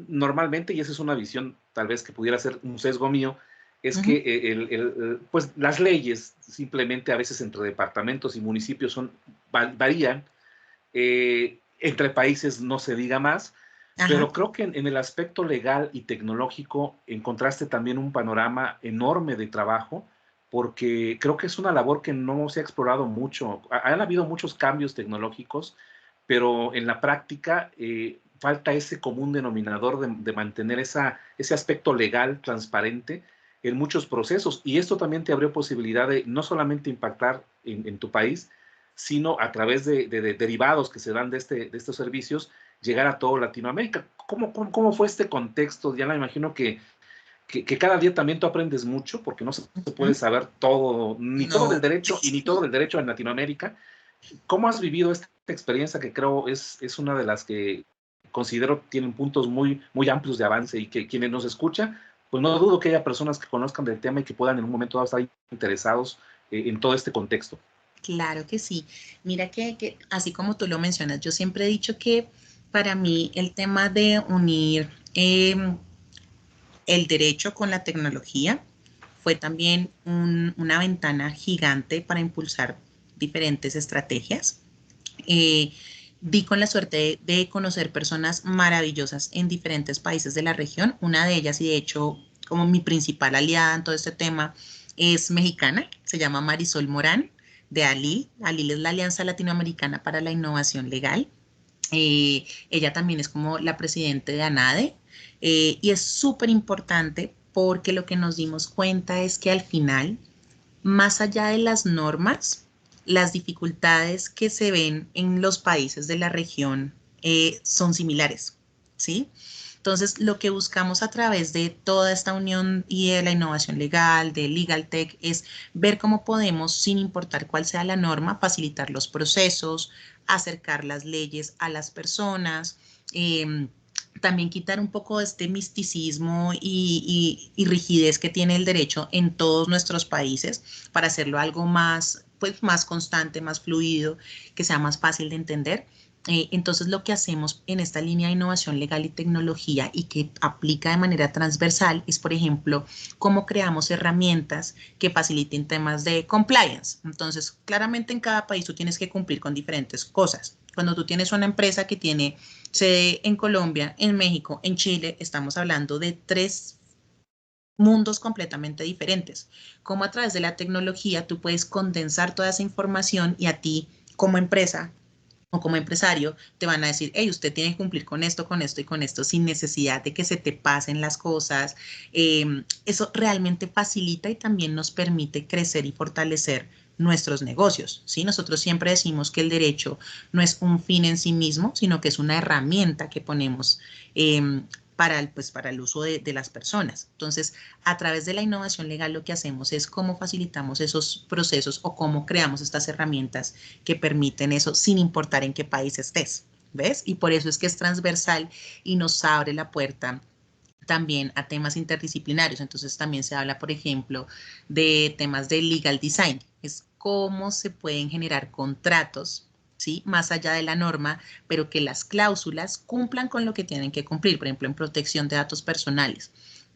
Normalmente, y esa es una visión tal vez que pudiera ser un sesgo mío, es Uh-huh. que pues las leyes simplemente a veces entre departamentos y municipios varían, entre países no se diga más, Ajá. pero creo que en el aspecto legal y tecnológico encontraste también un panorama enorme de trabajo, porque creo que es una labor que no se ha explorado mucho. Han habido muchos cambios tecnológicos, pero en la práctica falta ese común denominador de mantener ese aspecto legal transparente en muchos procesos. Y esto también te abrió posibilidad de no solamente impactar en tu país, sino a través de derivados que se dan de estos servicios, llegar a toda Latinoamérica. ¿Cómo fue este contexto? Ya me imagino que cada día también tú aprendes mucho, porque no se puede Uh-huh. saber todo, ni todo del No. derecho y ni todo del derecho en Latinoamérica. ¿Cómo has vivido esta experiencia que creo es una de las que considero tienen puntos muy, muy amplios de avance y que quienes nos escuchan, pues no dudo que haya personas que conozcan del tema y que puedan en un momento dado estar interesados en todo este contexto? Claro que sí. Mira que así como tú lo mencionas, yo siempre he dicho que para mí el tema de unir el derecho con la tecnología fue también una ventana gigante para impulsar diferentes estrategias. Eh, di con la suerte de conocer personas maravillosas en diferentes países de la región. Una de ellas, y de hecho, como mi principal aliada en todo este tema, es mexicana, se llama Marisol Morán, de ALIL. ALIL es la Alianza Latinoamericana para la Innovación Legal. Ella también es como la presidenta de ANADE, y es súper importante porque lo que nos dimos cuenta es que al final, más allá de las normas, las dificultades que se ven en los países de la región son similares, ¿sí? Entonces, lo que buscamos a través de toda esta unión y de la innovación legal, de Legal Tech, es ver cómo podemos, sin importar cuál sea la norma, facilitar los procesos, acercar las leyes a las personas, también quitar un poco este misticismo y rigidez que tiene el derecho en todos nuestros países para hacerlo algo más, pues, más constante, más fluido, que sea más fácil de entender. Entonces, lo que hacemos en esta línea de innovación legal y tecnología y que aplica de manera transversal es, por ejemplo, cómo creamos herramientas que faciliten temas de compliance. Entonces, claramente en cada país tú tienes que cumplir con diferentes cosas. Cuando tú tienes una empresa que tiene sede en Colombia, en México, en Chile, estamos hablando de 3 mundos completamente diferentes. Cómo a través de la tecnología tú puedes condensar toda esa información y a ti como empresa o como empresario te van a decir, hey, usted tiene que cumplir con esto y con esto sin necesidad de que se te pasen las cosas. Eso realmente facilita y también nos permite crecer y fortalecer nuestros negocios, ¿sí? Nosotros siempre decimos que el derecho no es un fin en sí mismo, sino que es una herramienta que ponemos para el uso de las personas. Entonces, a través de la innovación legal lo que hacemos es cómo facilitamos esos procesos o cómo creamos estas herramientas que permiten eso sin importar en qué país estés, ¿ves? Y por eso es que es transversal y nos abre la puerta también a temas interdisciplinarios. Entonces también se habla, por ejemplo, de temas de legal design, es cómo se pueden generar contratos, ¿sí? Más allá de la norma, pero que las cláusulas cumplan con lo que tienen que cumplir, por ejemplo, en protección de datos personales.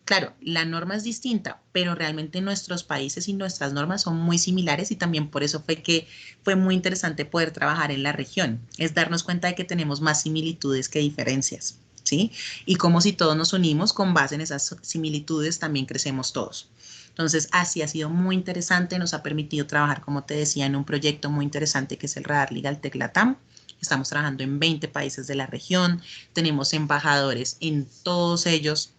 Claro, la norma es distinta, pero realmente nuestros países y nuestras normas son muy similares y también por eso fue que fue muy interesante poder trabajar en la región, es darnos cuenta de que tenemos más similitudes que diferencias, ¿sí? Y como si todos nos unimos con base en esas similitudes, también crecemos todos. Entonces, así ha sido muy interesante, nos ha permitido trabajar, como te decía, en un proyecto muy interesante que es el Radar Legal Tech Latam. Estamos trabajando en 20 países de la región, tenemos embajadores en todos ellos,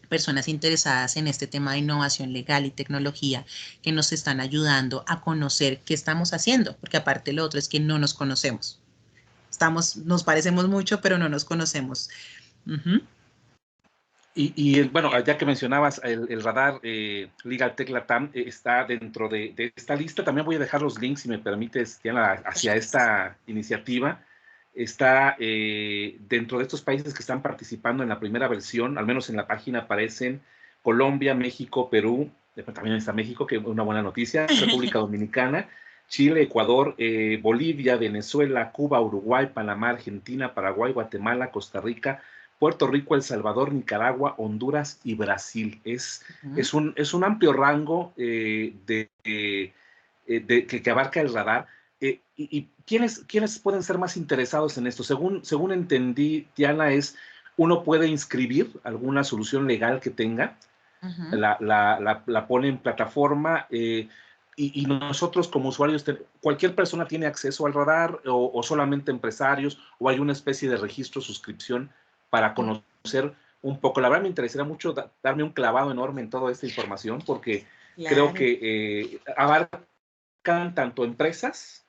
personas interesadas en este tema de innovación legal y tecnología que nos están ayudando a conocer qué estamos haciendo, porque aparte lo otro es que no nos conocemos. Nos parecemos mucho, pero no nos conocemos. Uh-huh. Bueno, ya que mencionabas el radar Legal Tech Latam, está dentro de esta lista. También voy a dejar los links, si me permites, Diana, hacia esta iniciativa. Está dentro de estos países que están participando en la primera versión, al menos en la página aparecen Colombia, México, Perú, también está México, que es una buena noticia, República Dominicana, Chile, Ecuador, Bolivia, Venezuela, Cuba, Uruguay, Panamá, Argentina, Paraguay, Guatemala, Costa Rica, Puerto Rico, El Salvador, Nicaragua, Honduras y Brasil. Es un amplio rango que abarca el radar. ¿Quiénes pueden ser más interesados en esto? Según entendí, Diana, uno puede inscribir alguna solución legal que tenga, la pone en plataforma, y nosotros como usuarios, cualquier persona tiene acceso al radar, o solamente empresarios, o hay una especie de registro, suscripción para conocer un poco. La verdad me interesaría mucho darme un clavado enorme en toda esta información, porque creo que abarcan tanto empresas,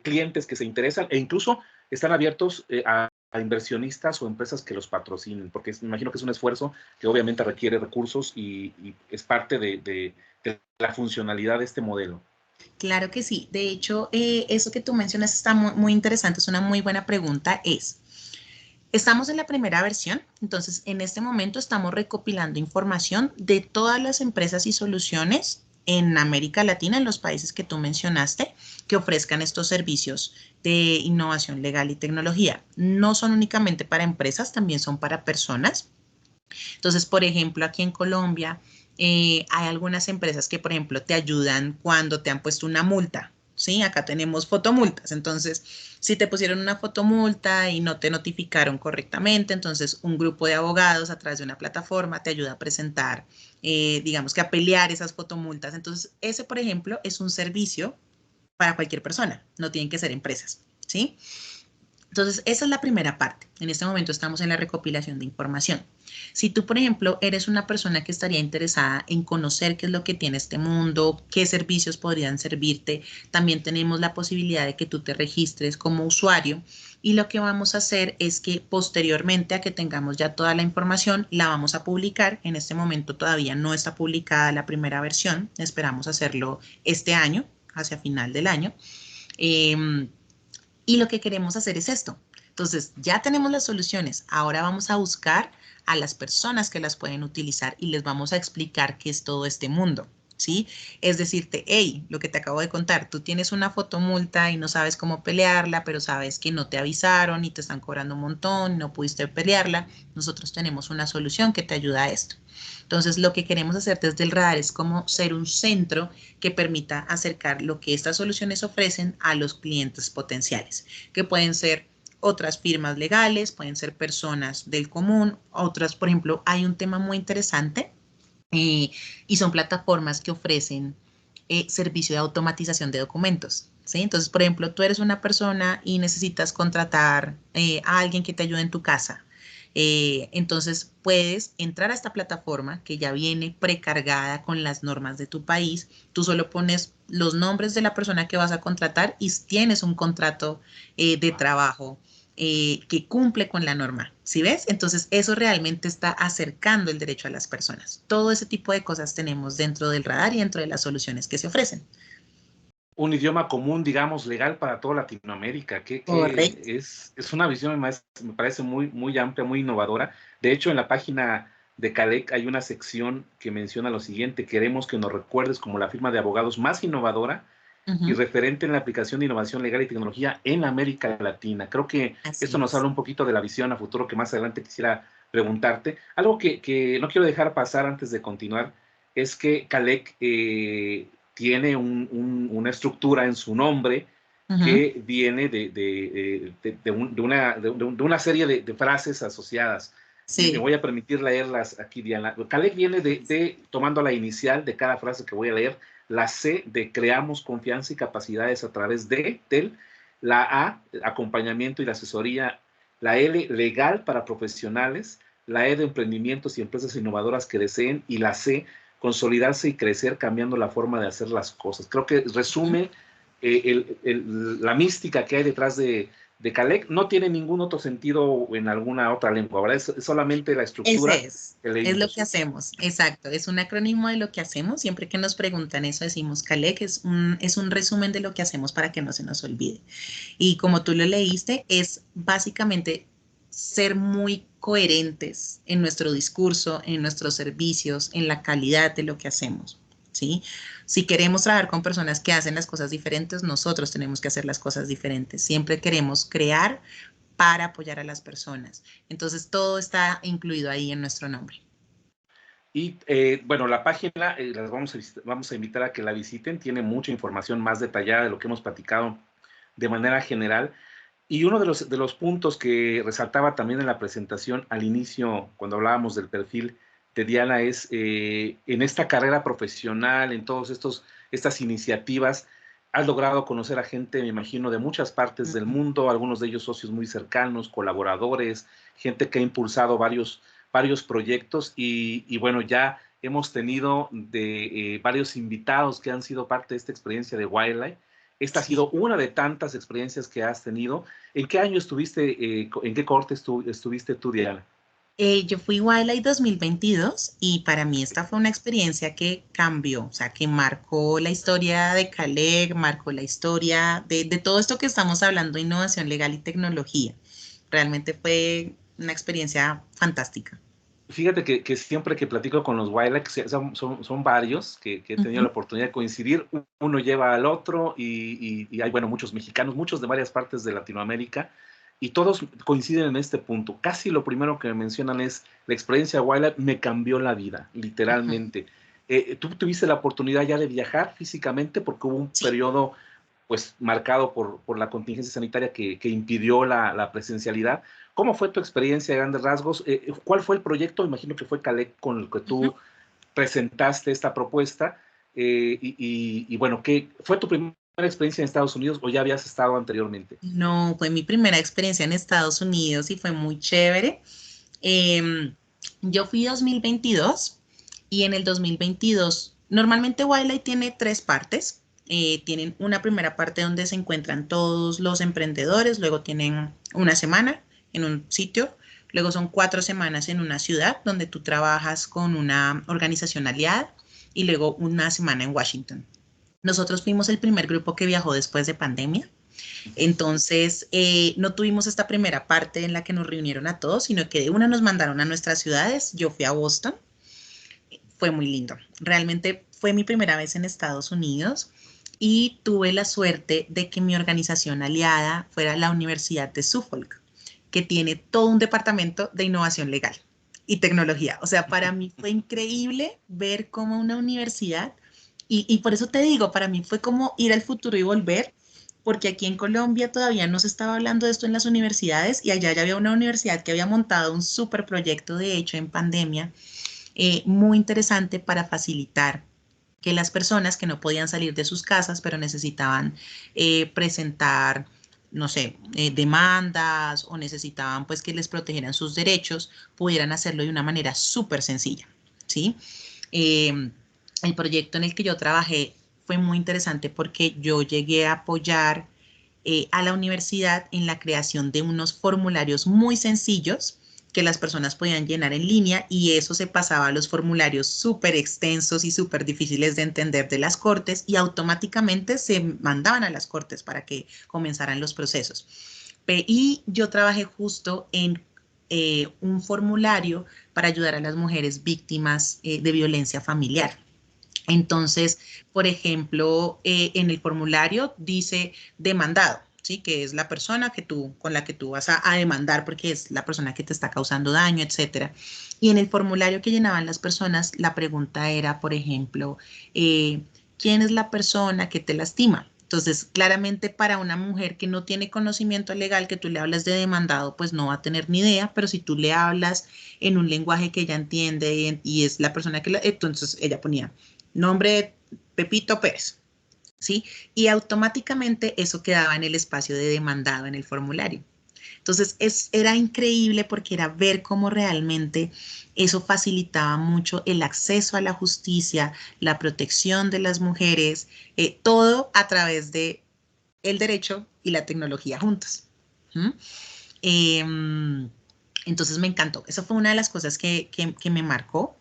clientes que se interesan, e incluso están abiertos a inversionistas o empresas que los patrocinen, porque me imagino que es un esfuerzo que obviamente requiere recursos y es parte de la funcionalidad de este modelo. Claro que sí. De hecho, eso que tú mencionas está muy, muy interesante, es una muy buena pregunta. Estamos en la primera versión, entonces en este momento estamos recopilando información de todas las empresas y soluciones en América Latina, en los países que tú mencionaste, que ofrezcan estos servicios de innovación legal y tecnología. No son únicamente para empresas, también son para personas. Entonces, por ejemplo, aquí en Colombia hay algunas empresas que, por ejemplo, te ayudan cuando te han puesto una multa, ¿sí? Acá tenemos fotomultas. Entonces, si te pusieron una fotomulta y no te notificaron correctamente, entonces un grupo de abogados a través de una plataforma te ayuda a presentar, digamos que a pelear esas fotomultas. Entonces, ese, por ejemplo, es un servicio para cualquier persona, no tienen que ser empresas, ¿sí? Entonces, esa es la primera parte. En este momento estamos en la recopilación de información. Si tú, por ejemplo, eres una persona que estaría interesada en conocer qué es lo que tiene este mundo, qué servicios podrían servirte, también tenemos la posibilidad de que tú te registres como usuario y lo que vamos a hacer es que posteriormente a que tengamos ya toda la información, la vamos a publicar. En este momento todavía no está publicada la primera versión, esperamos hacerlo este año, hacia final del año. Y lo que queremos hacer es esto. Entonces, ya tenemos las soluciones. Ahora vamos a buscar a las personas que las pueden utilizar y les vamos a explicar qué es todo este mundo, ¿sí? Es decirte, hey, lo que te acabo de contar, tú tienes una fotomulta y no sabes cómo pelearla, pero sabes que no te avisaron y te están cobrando un montón, no pudiste pelearla. Nosotros tenemos una solución que te ayuda a esto. Entonces, lo que queremos hacer desde el radar es como ser un centro que permita acercar lo que estas soluciones ofrecen a los clientes potenciales, que pueden ser otras firmas legales, pueden ser personas del común, otras, por ejemplo, hay un tema muy interesante y son plataformas que ofrecen servicio de automatización de documentos. ¿Sí? Entonces, por ejemplo, tú eres una persona y necesitas contratar a alguien que te ayude en tu casa. Entonces puedes entrar a esta plataforma que ya viene precargada con las normas de tu país. Tú solo pones los nombres de la persona que vas a contratar y tienes un contrato de trabajo que cumple con la norma. ¿Sí ves? Entonces eso realmente está acercando el derecho a las personas. Todo ese tipo de cosas tenemos dentro del radar y dentro de las soluciones que se ofrecen. Un idioma común, digamos, legal para toda Latinoamérica, Correcto. es una visión, me parece muy, muy amplia, muy innovadora. De hecho, en la página de CALEC hay una sección que menciona lo siguiente: queremos que nos recuerdes como la firma de abogados más innovadora Uh y -huh. referente en la aplicación de innovación legal y tecnología en América Latina. Creo que esto Así nos es. habla un poquito de la visión a futuro que más adelante quisiera preguntarte. Algo que no quiero dejar pasar antes de continuar es que CALEC tiene una estructura en su nombre Uh -huh. que viene de una serie de frases asociadas. Me Sí, voy a permitir leerlas aquí, Diana. CALEC viene tomando la inicial de cada frase que voy a leer, la C de creamos confianza y capacidades a través del, la A, acompañamiento y la asesoría, la L, legal para profesionales, la E de emprendimientos y empresas innovadoras que deseen, y la C, consolidarse y crecer cambiando la forma de hacer las cosas. Creo que resume la mística que hay detrás de CALEC. No tiene ningún otro sentido en alguna otra lengua, ¿verdad? Es solamente la estructura ese que es lo que leímos. hacemos, exacto, es un acrónimo de lo que hacemos, siempre que nos preguntan eso decimos CALEC, es un resumen de lo que hacemos para que no se nos olvide. Y como tú lo leíste, es básicamente ser muy coherentes en nuestro discurso, en nuestros servicios, en la calidad de lo que hacemos, ¿sí? Si queremos trabajar con personas que hacen las cosas diferentes, nosotros tenemos que hacer las cosas diferentes. Siempre queremos crear para apoyar a las personas. Entonces, todo está incluido ahí en nuestro nombre. Y bueno, la página las vamos a invitar a que la visiten. Tiene mucha información más detallada de lo que hemos platicado de manera general. Y uno de los puntos que resaltaba también en la presentación al inicio, cuando hablábamos del perfil de Diana, es en esta carrera profesional, en todas estas iniciativas, has logrado conocer a gente, me imagino, de muchas partes del mundo, algunos de ellos socios muy cercanos, colaboradores, gente que ha impulsado varios proyectos y bueno, ya hemos tenido varios invitados que han sido parte de esta experiencia de Wildlife. Esta ha Sí. sido una de tantas experiencias que has tenido. ¿En qué año estuviste, en qué corte estuviste tú, Diana? Yo fui Wildlife 2022 y para mí esta fue una experiencia que cambió, o sea, que marcó la historia de Caleg, marcó la historia de todo esto que estamos hablando, innovación legal y tecnología. Realmente fue una experiencia fantástica. Fíjate que siempre que platico con los Wildlife, son varios que he tenido la Ujú. oportunidad de coincidir, uno lleva al otro y hay, bueno, muchos mexicanos, muchos de varias partes de Latinoamérica, y todos coinciden en este punto. Casi lo primero que me mencionan es la experiencia Wildlife me cambió la vida, Ujú. literalmente. ¿Tú tuviste la oportunidad ya de viajar físicamente? Porque hubo un Sí, periodo pues marcado por la contingencia sanitaria que impidió la presencialidad. ¿Cómo fue tu experiencia de grandes rasgos? ¿Cuál fue el proyecto? Imagino que fue Calec con el que tú presentaste esta propuesta. Y bueno, ¿qué fue tu primera experiencia en Estados Unidos o ya habías estado anteriormente? No, fue mi primera experiencia en Estados Unidos y fue muy chévere. Yo fui 2022 y en el 2022, normalmente Wildlife tiene tres partes. Tienen una primera parte donde se encuentran todos los emprendedores, luego tienen una semana en un sitio, luego son 4 semanas en una ciudad donde tú trabajas con una organización aliada y luego una semana en Washington. Nosotros fuimos el primer grupo que viajó después de pandemia. Entonces, no tuvimos esta primera parte en la que nos reunieron a todos, sino que de una nos mandaron a nuestras ciudades. Yo fui a Boston, fue muy lindo. Realmente fue mi primera vez en Estados Unidos y tuve la suerte de que mi organización aliada fuera la Universidad de Suffolk, que tiene todo un departamento de innovación legal y tecnología. O sea, para mí fue increíble ver cómo una universidad, y por eso te digo, para mí fue como ir al futuro y volver, porque aquí en Colombia todavía no se estaba hablando de esto en las universidades y allá ya había una universidad que había montado un súper proyecto, de hecho, en pandemia, muy interesante para facilitar que las personas que no podían salir de sus casas, pero necesitaban presentar, no sé, demandas o necesitaban pues que les protegieran sus derechos, pudieran hacerlo de una manera súper sencilla, ¿sí? El proyecto en el que yo trabajé fue muy interesante porque yo llegué a apoyar a la universidad en la creación de unos formularios muy sencillos que las personas podían llenar en línea y eso se pasaba a los formularios súper extensos y súper difíciles de entender de las cortes y automáticamente se mandaban a las cortes para que comenzaran los procesos. Y yo trabajé justo en un formulario para ayudar a las mujeres víctimas de violencia familiar. Entonces, por ejemplo, en el formulario dice demandado, ¿sí? Que es la persona con la que tú vas a demandar porque es la persona que te está causando daño, etcétera. Y en el formulario que llenaban las personas, la pregunta era, por ejemplo, ¿quién es la persona que te lastima? Entonces, claramente para una mujer que no tiene conocimiento legal, que tú le hablas de demandado, pues no va a tener ni idea, pero si tú le hablas en un lenguaje que ella entiende y es la persona que entonces ella ponía nombre Pepito Pérez, ¿sí? Y automáticamente eso quedaba en el espacio de demandado en el formulario. Entonces era increíble porque era ver cómo realmente eso facilitaba mucho el acceso a la justicia, la protección de las mujeres, todo a través de el derecho y la tecnología juntos. Eh, entonces me encantó. Esa fue una de las cosas que me marcó.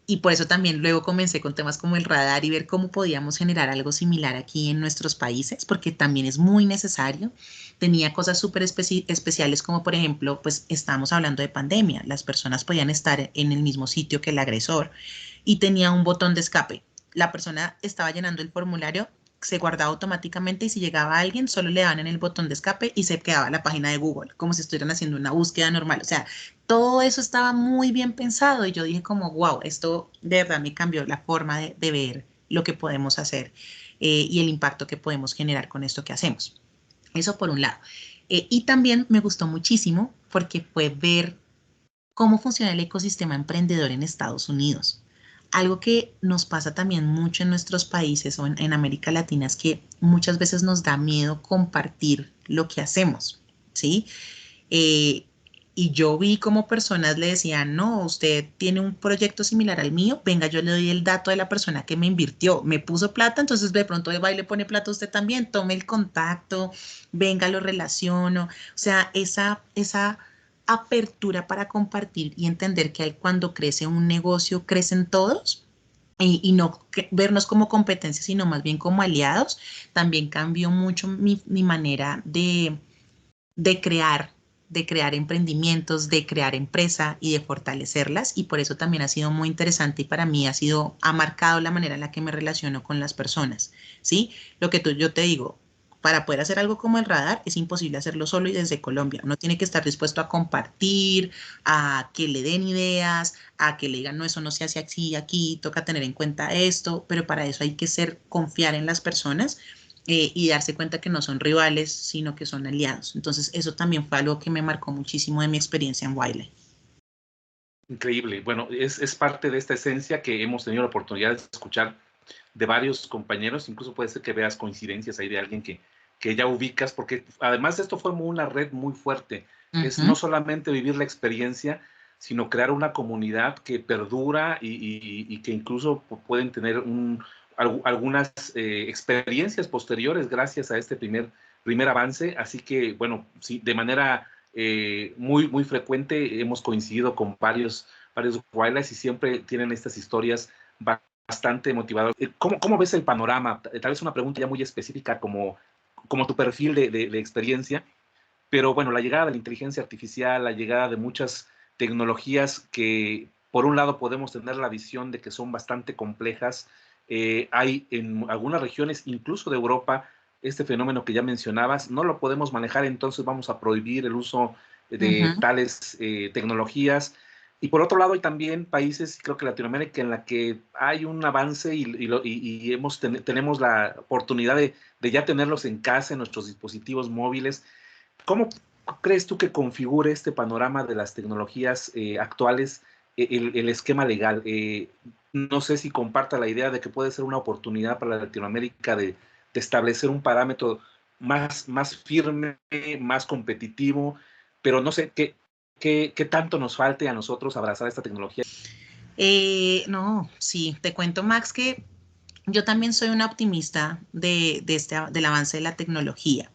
Y por eso también luego comencé con temas como el radar y ver cómo podíamos generar algo similar aquí en nuestros países, porque también es muy necesario. Tenía cosas súper especiales como, por ejemplo, pues estábamos hablando de pandemia. Las personas podían estar en el mismo sitio que el agresor y tenía un botón de escape. La persona estaba llenando el formulario, se guardaba automáticamente y si llegaba alguien, solo le daban en el botón de escape y se quedaba la página de Google, como si estuvieran haciendo una búsqueda normal. O sea, todo eso estaba muy bien pensado y yo dije como, wow, esto de verdad me cambió la forma de ver lo que podemos hacer y el impacto que podemos generar con esto que hacemos. Eso por un lado. Y también me gustó muchísimo porque fue ver cómo funciona el ecosistema emprendedor en Estados Unidos. Algo que nos pasa también mucho en nuestros países o en América Latina es que muchas veces nos da miedo compartir lo que hacemos, ¿sí? Eh, y yo vi como personas le decían, no, usted tiene un proyecto similar al mío, venga, yo le doy el dato de la persona que me invirtió, me puso plata, entonces de pronto va y le pone plata a usted también, tome el contacto, venga, lo relaciono. O sea, esa apertura para compartir y entender que cuando crece un negocio, crecen todos. Y no vernos como competencia, sino más bien como aliados, también cambió mucho mi manera de crear, de crear emprendimientos, de crear empresa y de fortalecerlas. Y por eso también ha sido muy interesante y para mí ha marcado la manera en la que me relaciono con las personas, ¿sí? Lo que yo te digo, para poder hacer algo como el radar es imposible hacerlo solo y desde Colombia. Uno tiene que estar dispuesto a compartir, a que le den ideas, a que le digan, no, eso no se hace así, aquí, toca tener en cuenta esto, pero para eso hay que confiar en las personas y darse cuenta que no son rivales, sino que son aliados. Entonces, eso también fue algo que me marcó muchísimo de mi experiencia en Wiley. Increíble. Bueno, es parte de esta esencia que hemos tenido la oportunidad de escuchar de varios compañeros. Incluso puede ser que veas coincidencias ahí de alguien que ya ubicas, porque además de esto fue una red muy fuerte. Es no solamente vivir la experiencia, sino crear una comunidad que perdura y que incluso pueden tener algunas experiencias posteriores gracias a este primer avance. Así que, bueno, sí, de manera muy frecuente hemos coincidido con varios wildlife y siempre tienen estas historias bastante motivadoras. ¿Cómo ves el panorama? Tal vez una pregunta ya muy específica como tu perfil de experiencia, pero bueno, la llegada de la inteligencia artificial, la llegada de muchas tecnologías que por un lado podemos tener la visión de que son bastante complejas, hay en algunas regiones, incluso de Europa, este fenómeno que ya mencionabas, no lo podemos manejar, entonces vamos a prohibir el uso de tales tecnologías. Y por otro lado, hay también países, creo que Latinoamérica, en la que hay un avance y tenemos la oportunidad de ya tenerlos en casa, en nuestros dispositivos móviles. ¿Cómo crees tú que configure este panorama de las tecnologías actuales el esquema legal? No sé si comparta la idea de que puede ser una oportunidad para Latinoamérica de establecer un parámetro más firme, más competitivo, pero no sé qué tanto nos falte a nosotros abrazar esta tecnología. No, sí, te cuento, Max, que yo también soy una optimista del avance de la tecnología.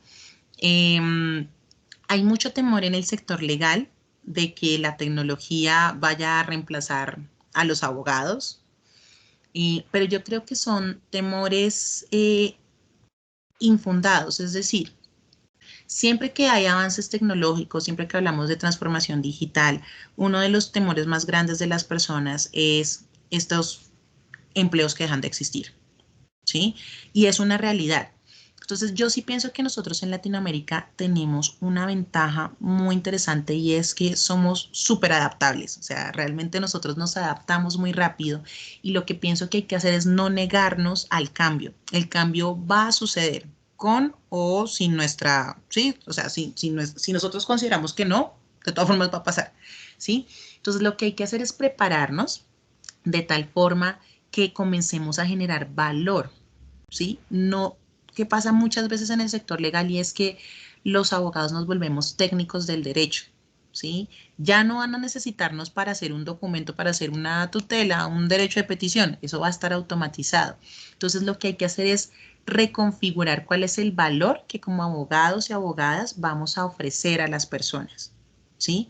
Hay mucho temor en el sector legal de que la tecnología vaya a reemplazar a los abogados, pero yo creo que son temores infundados, es decir, siempre que hay avances tecnológicos, siempre que hablamos de transformación digital, uno de los temores más grandes de las personas es estos empleos que dejan de existir, ¿sí? Y es una realidad. Entonces, yo sí pienso que nosotros en Latinoamérica tenemos una ventaja muy interesante y es que somos súper adaptables. O sea, realmente nosotros nos adaptamos muy rápido y lo que pienso que hay que hacer es no negarnos al cambio. El cambio va a suceder con o sin nuestra, sí, o sea, si nosotros consideramos que no, de todas formas va a pasar, ¿sí? Entonces, lo que hay que hacer es prepararnos de tal forma que comencemos a generar valor, ¿sí? No, que pasa muchas veces en el sector legal y es que los abogados nos volvemos técnicos del derecho, ¿sí? Ya no van a necesitarnos para hacer un documento, para hacer una tutela, un derecho de petición, eso va a estar automatizado. Entonces lo que hay que hacer es reconfigurar cuál es el valor que como abogados y abogadas vamos a ofrecer a las personas, ¿sí?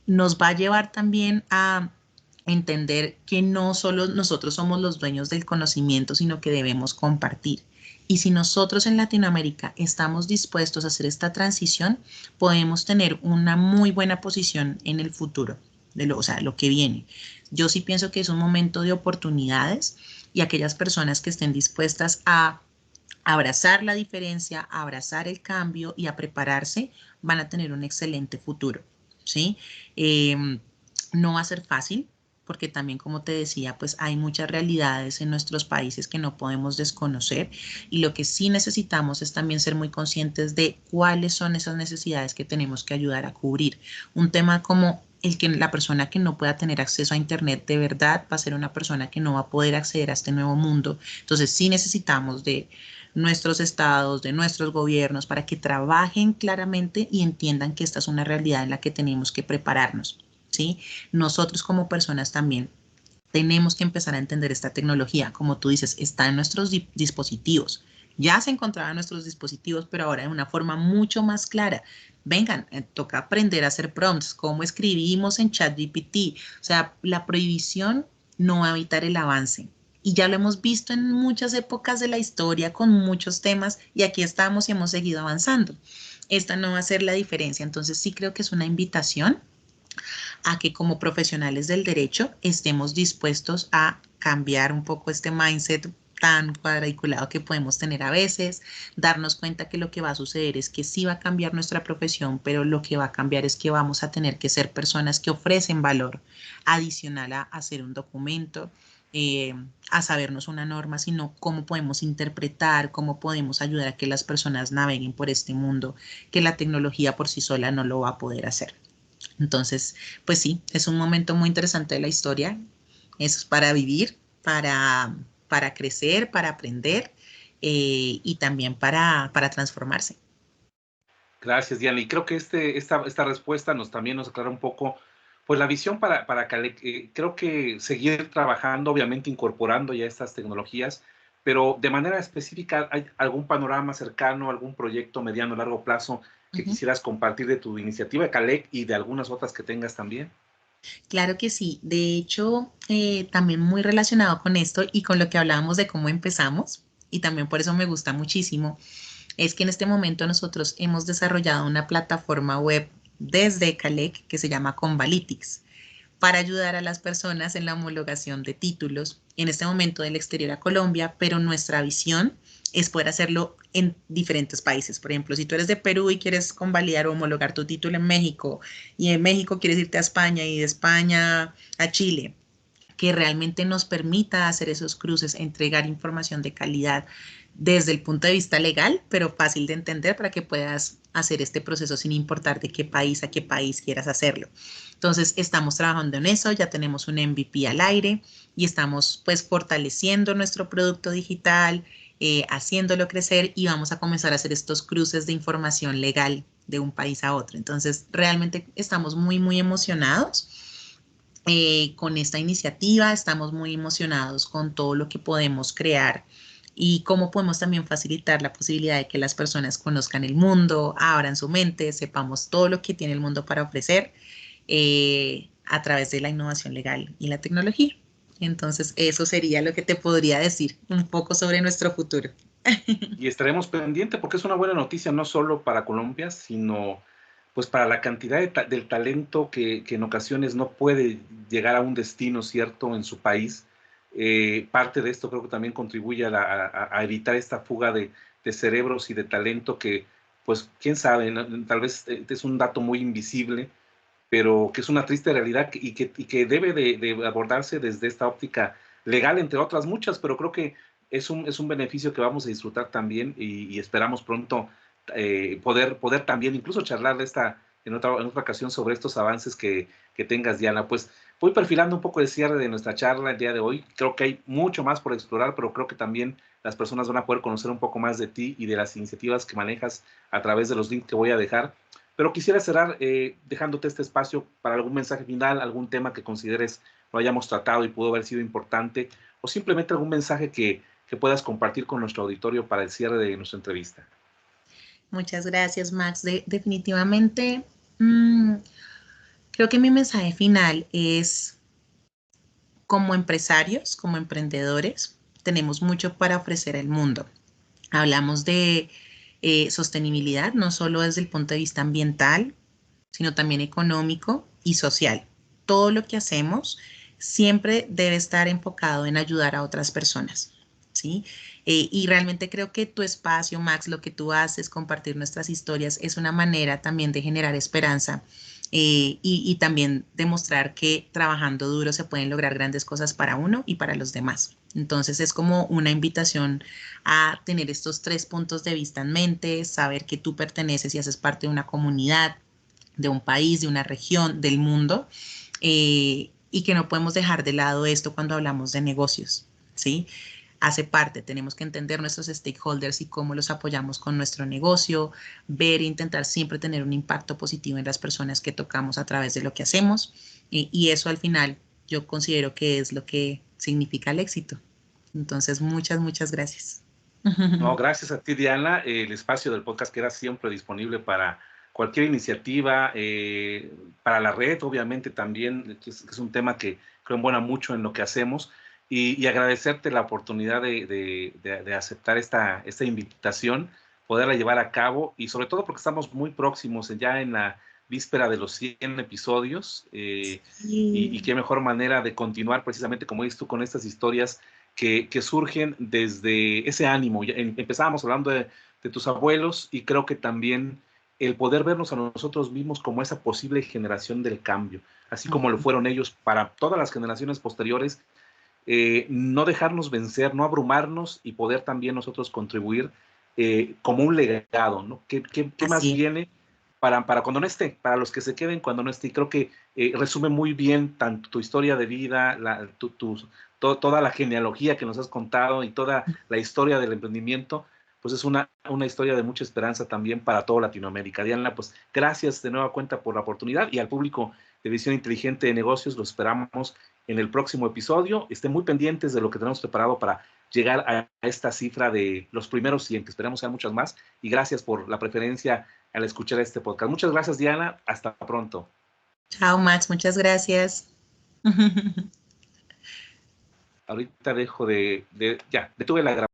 Nos va a llevar también a entender que no solo nosotros somos los dueños del conocimiento, sino que debemos compartir. Y si nosotros en Latinoamérica estamos dispuestos a hacer esta transición, podemos tener una muy buena posición en el futuro, o sea, lo que viene. Yo sí pienso que es un momento de oportunidades y aquellas personas que estén dispuestas a abrazar la diferencia, a abrazar el cambio y a prepararse, van a tener un excelente futuro, ¿sí? No va a ser fácil, porque también, como te decía, pues hay muchas realidades en nuestros países que no podemos desconocer y lo que sí necesitamos es también ser muy conscientes de cuáles son esas necesidades que tenemos que ayudar a cubrir. Un tema como la persona que no pueda tener acceso a Internet de verdad va a ser una persona que no va a poder acceder a este nuevo mundo. Entonces sí necesitamos de nuestros estados, de nuestros gobiernos, para que trabajen claramente y entiendan que esta es una realidad en la que tenemos que prepararnos, ¿sí? Nosotros como personas también tenemos que empezar a entender esta tecnología. Como tú dices, está en nuestros dispositivos. Ya se encontraba en nuestros dispositivos, pero ahora de una forma mucho más clara. Vengan, toca aprender a hacer prompts, cómo escribimos en ChatGPT. O sea, la prohibición no va a evitar el avance. Y ya lo hemos visto en muchas épocas de la historia con muchos temas y aquí estamos y hemos seguido avanzando. Esta no va a ser la diferencia. Entonces sí creo que es una invitación a que como profesionales del derecho estemos dispuestos a cambiar un poco este mindset tan cuadriculado que podemos tener a veces, darnos cuenta que lo que va a suceder es que sí va a cambiar nuestra profesión, pero lo que va a cambiar es que vamos a tener que ser personas que ofrecen valor adicional a hacer un documento, eh, a sabernos una norma, sino cómo podemos interpretar, cómo podemos ayudar a que las personas naveguen por este mundo, que la tecnología por sí sola no lo va a poder hacer. Entonces, pues sí, es un momento muy interesante de la historia. Es para vivir, para crecer, para aprender y también para transformarse. Gracias, Diana. Y creo que esta respuesta también nos aclara un poco pues la visión para Calec. Creo que seguir trabajando, obviamente incorporando ya estas tecnologías, pero de manera específica, ¿hay algún panorama cercano, algún proyecto mediano, largo plazo que Ujú. quisieras compartir de tu iniciativa de Calec y de algunas otras que tengas también? Claro que sí. De hecho, también muy relacionado con esto y con lo que hablábamos de cómo empezamos, y también por eso me gusta muchísimo, es que en este momento nosotros hemos desarrollado una plataforma web desde Calec que se llama Convalytics para ayudar a las personas en la homologación de títulos, en este momento del exterior a Colombia, pero nuestra visión es poder hacerlo en diferentes países. Por ejemplo, si tú eres de Perú y quieres convalidar o homologar tu título en México, y en México quieres irte a España y de España a Chile, que realmente nos permita hacer esos cruces, entregar información de calidad desde el punto de vista legal, pero fácil de entender para que puedas hacer este proceso sin importar de qué país a qué país quieras hacerlo. Entonces, estamos trabajando en eso, ya tenemos un MVP al aire y estamos pues fortaleciendo nuestro producto digital, haciéndolo crecer y vamos a comenzar a hacer estos cruces de información legal de un país a otro. Entonces, realmente estamos muy, muy emocionados con esta iniciativa. Estamos muy emocionados con todo lo que podemos crear y cómo podemos también facilitar la posibilidad de que las personas conozcan el mundo, abran su mente, sepamos todo lo que tiene el mundo para ofrecer a través de la innovación legal y la tecnología. Entonces, eso sería lo que te podría decir un poco sobre nuestro futuro. Y estaremos pendientes porque es una buena noticia no solo para Colombia, sino pues para la cantidad del talento que en ocasiones no puede llegar a un destino cierto en su país. Parte de esto creo que también contribuye a evitar esta fuga de cerebros y de talento que, pues, quién sabe, ¿no? Tal vez es un dato muy invisible, pero que es una triste realidad y que debe de abordarse desde esta óptica legal, entre otras muchas, pero creo que es un beneficio que vamos a disfrutar también y esperamos pronto poder también incluso charlar en otra ocasión sobre estos avances que tengas, Diana. Pues voy perfilando un poco el cierre de nuestra charla el día de hoy. Creo que hay mucho más por explorar, pero creo que también las personas van a poder conocer un poco más de ti y de las iniciativas que manejas a través de los links que voy a dejar. Pero quisiera cerrar dejándote este espacio para algún mensaje final, algún tema que consideres lo hayamos tratado y pudo haber sido importante, o simplemente algún mensaje que puedas compartir con nuestro auditorio para el cierre de nuestra entrevista. Muchas gracias, Max. Definitivamente, mmm, creo que mi mensaje final es como empresarios, como emprendedores, tenemos mucho para ofrecer al mundo. Hablamos de sostenibilidad, no solo desde el punto de vista ambiental, sino también económico y social. Todo lo que hacemos siempre debe estar enfocado en ayudar a otras personas, ¿sí? Y realmente creo que tu espacio, Max, lo que tú haces, compartir nuestras historias, es una manera también de generar esperanza y también demostrar que trabajando duro se pueden lograr grandes cosas para uno y para los demás. Entonces es como una invitación a tener estos tres puntos de vista en mente, saber que tú perteneces y haces parte de una comunidad, de un país, de una región, del mundo, y que no podemos dejar de lado esto cuando hablamos de negocios, ¿sí? Hace parte, tenemos que entender nuestros stakeholders y cómo los apoyamos con nuestro negocio, ver e intentar siempre tener un impacto positivo en las personas que tocamos a través de lo que hacemos y eso al final yo considero que es lo que significa el éxito. Entonces, muchas, muchas gracias. No, gracias a ti, Diana. El espacio del podcast queda siempre disponible para cualquier iniciativa, para la red, obviamente también, que es un tema que creo embona mucho en lo que hacemos, y agradecerte la oportunidad de aceptar esta invitación, poderla llevar a cabo, y sobre todo porque estamos muy próximos ya en la víspera de los 100 episodios, y Sí. qué mejor manera de continuar precisamente, como dices tú, con estas historias que surgen desde ese ánimo. Empezábamos hablando de tus abuelos y creo que también el poder vernos a nosotros mismos como esa posible generación del cambio, así como lo fueron ellos para todas las generaciones posteriores. no dejarnos vencer, no abrumarnos y poder también nosotros contribuir como un legado, ¿no? ¿Qué más Así es. viene para cuando no esté, para los que se queden cuando no esté? Y creo que resume muy bien tanto tu historia de vida, toda la genealogía que nos has contado y toda la historia del emprendimiento, pues es una historia de mucha esperanza también para toda Latinoamérica. Diana, pues gracias de nueva cuenta por la oportunidad, y al público de Visión Inteligente de Negocios lo esperamos en el próximo episodio. Estén muy pendientes de lo que tenemos preparado para llegar a esta cifra de los primeros 100, que esperamos sean muchas más, y gracias por la preferencia al escuchar este podcast. Muchas gracias, Diana. Hasta pronto. Chao, Max. Muchas gracias. Ahorita dejo ya, detuve la grabación.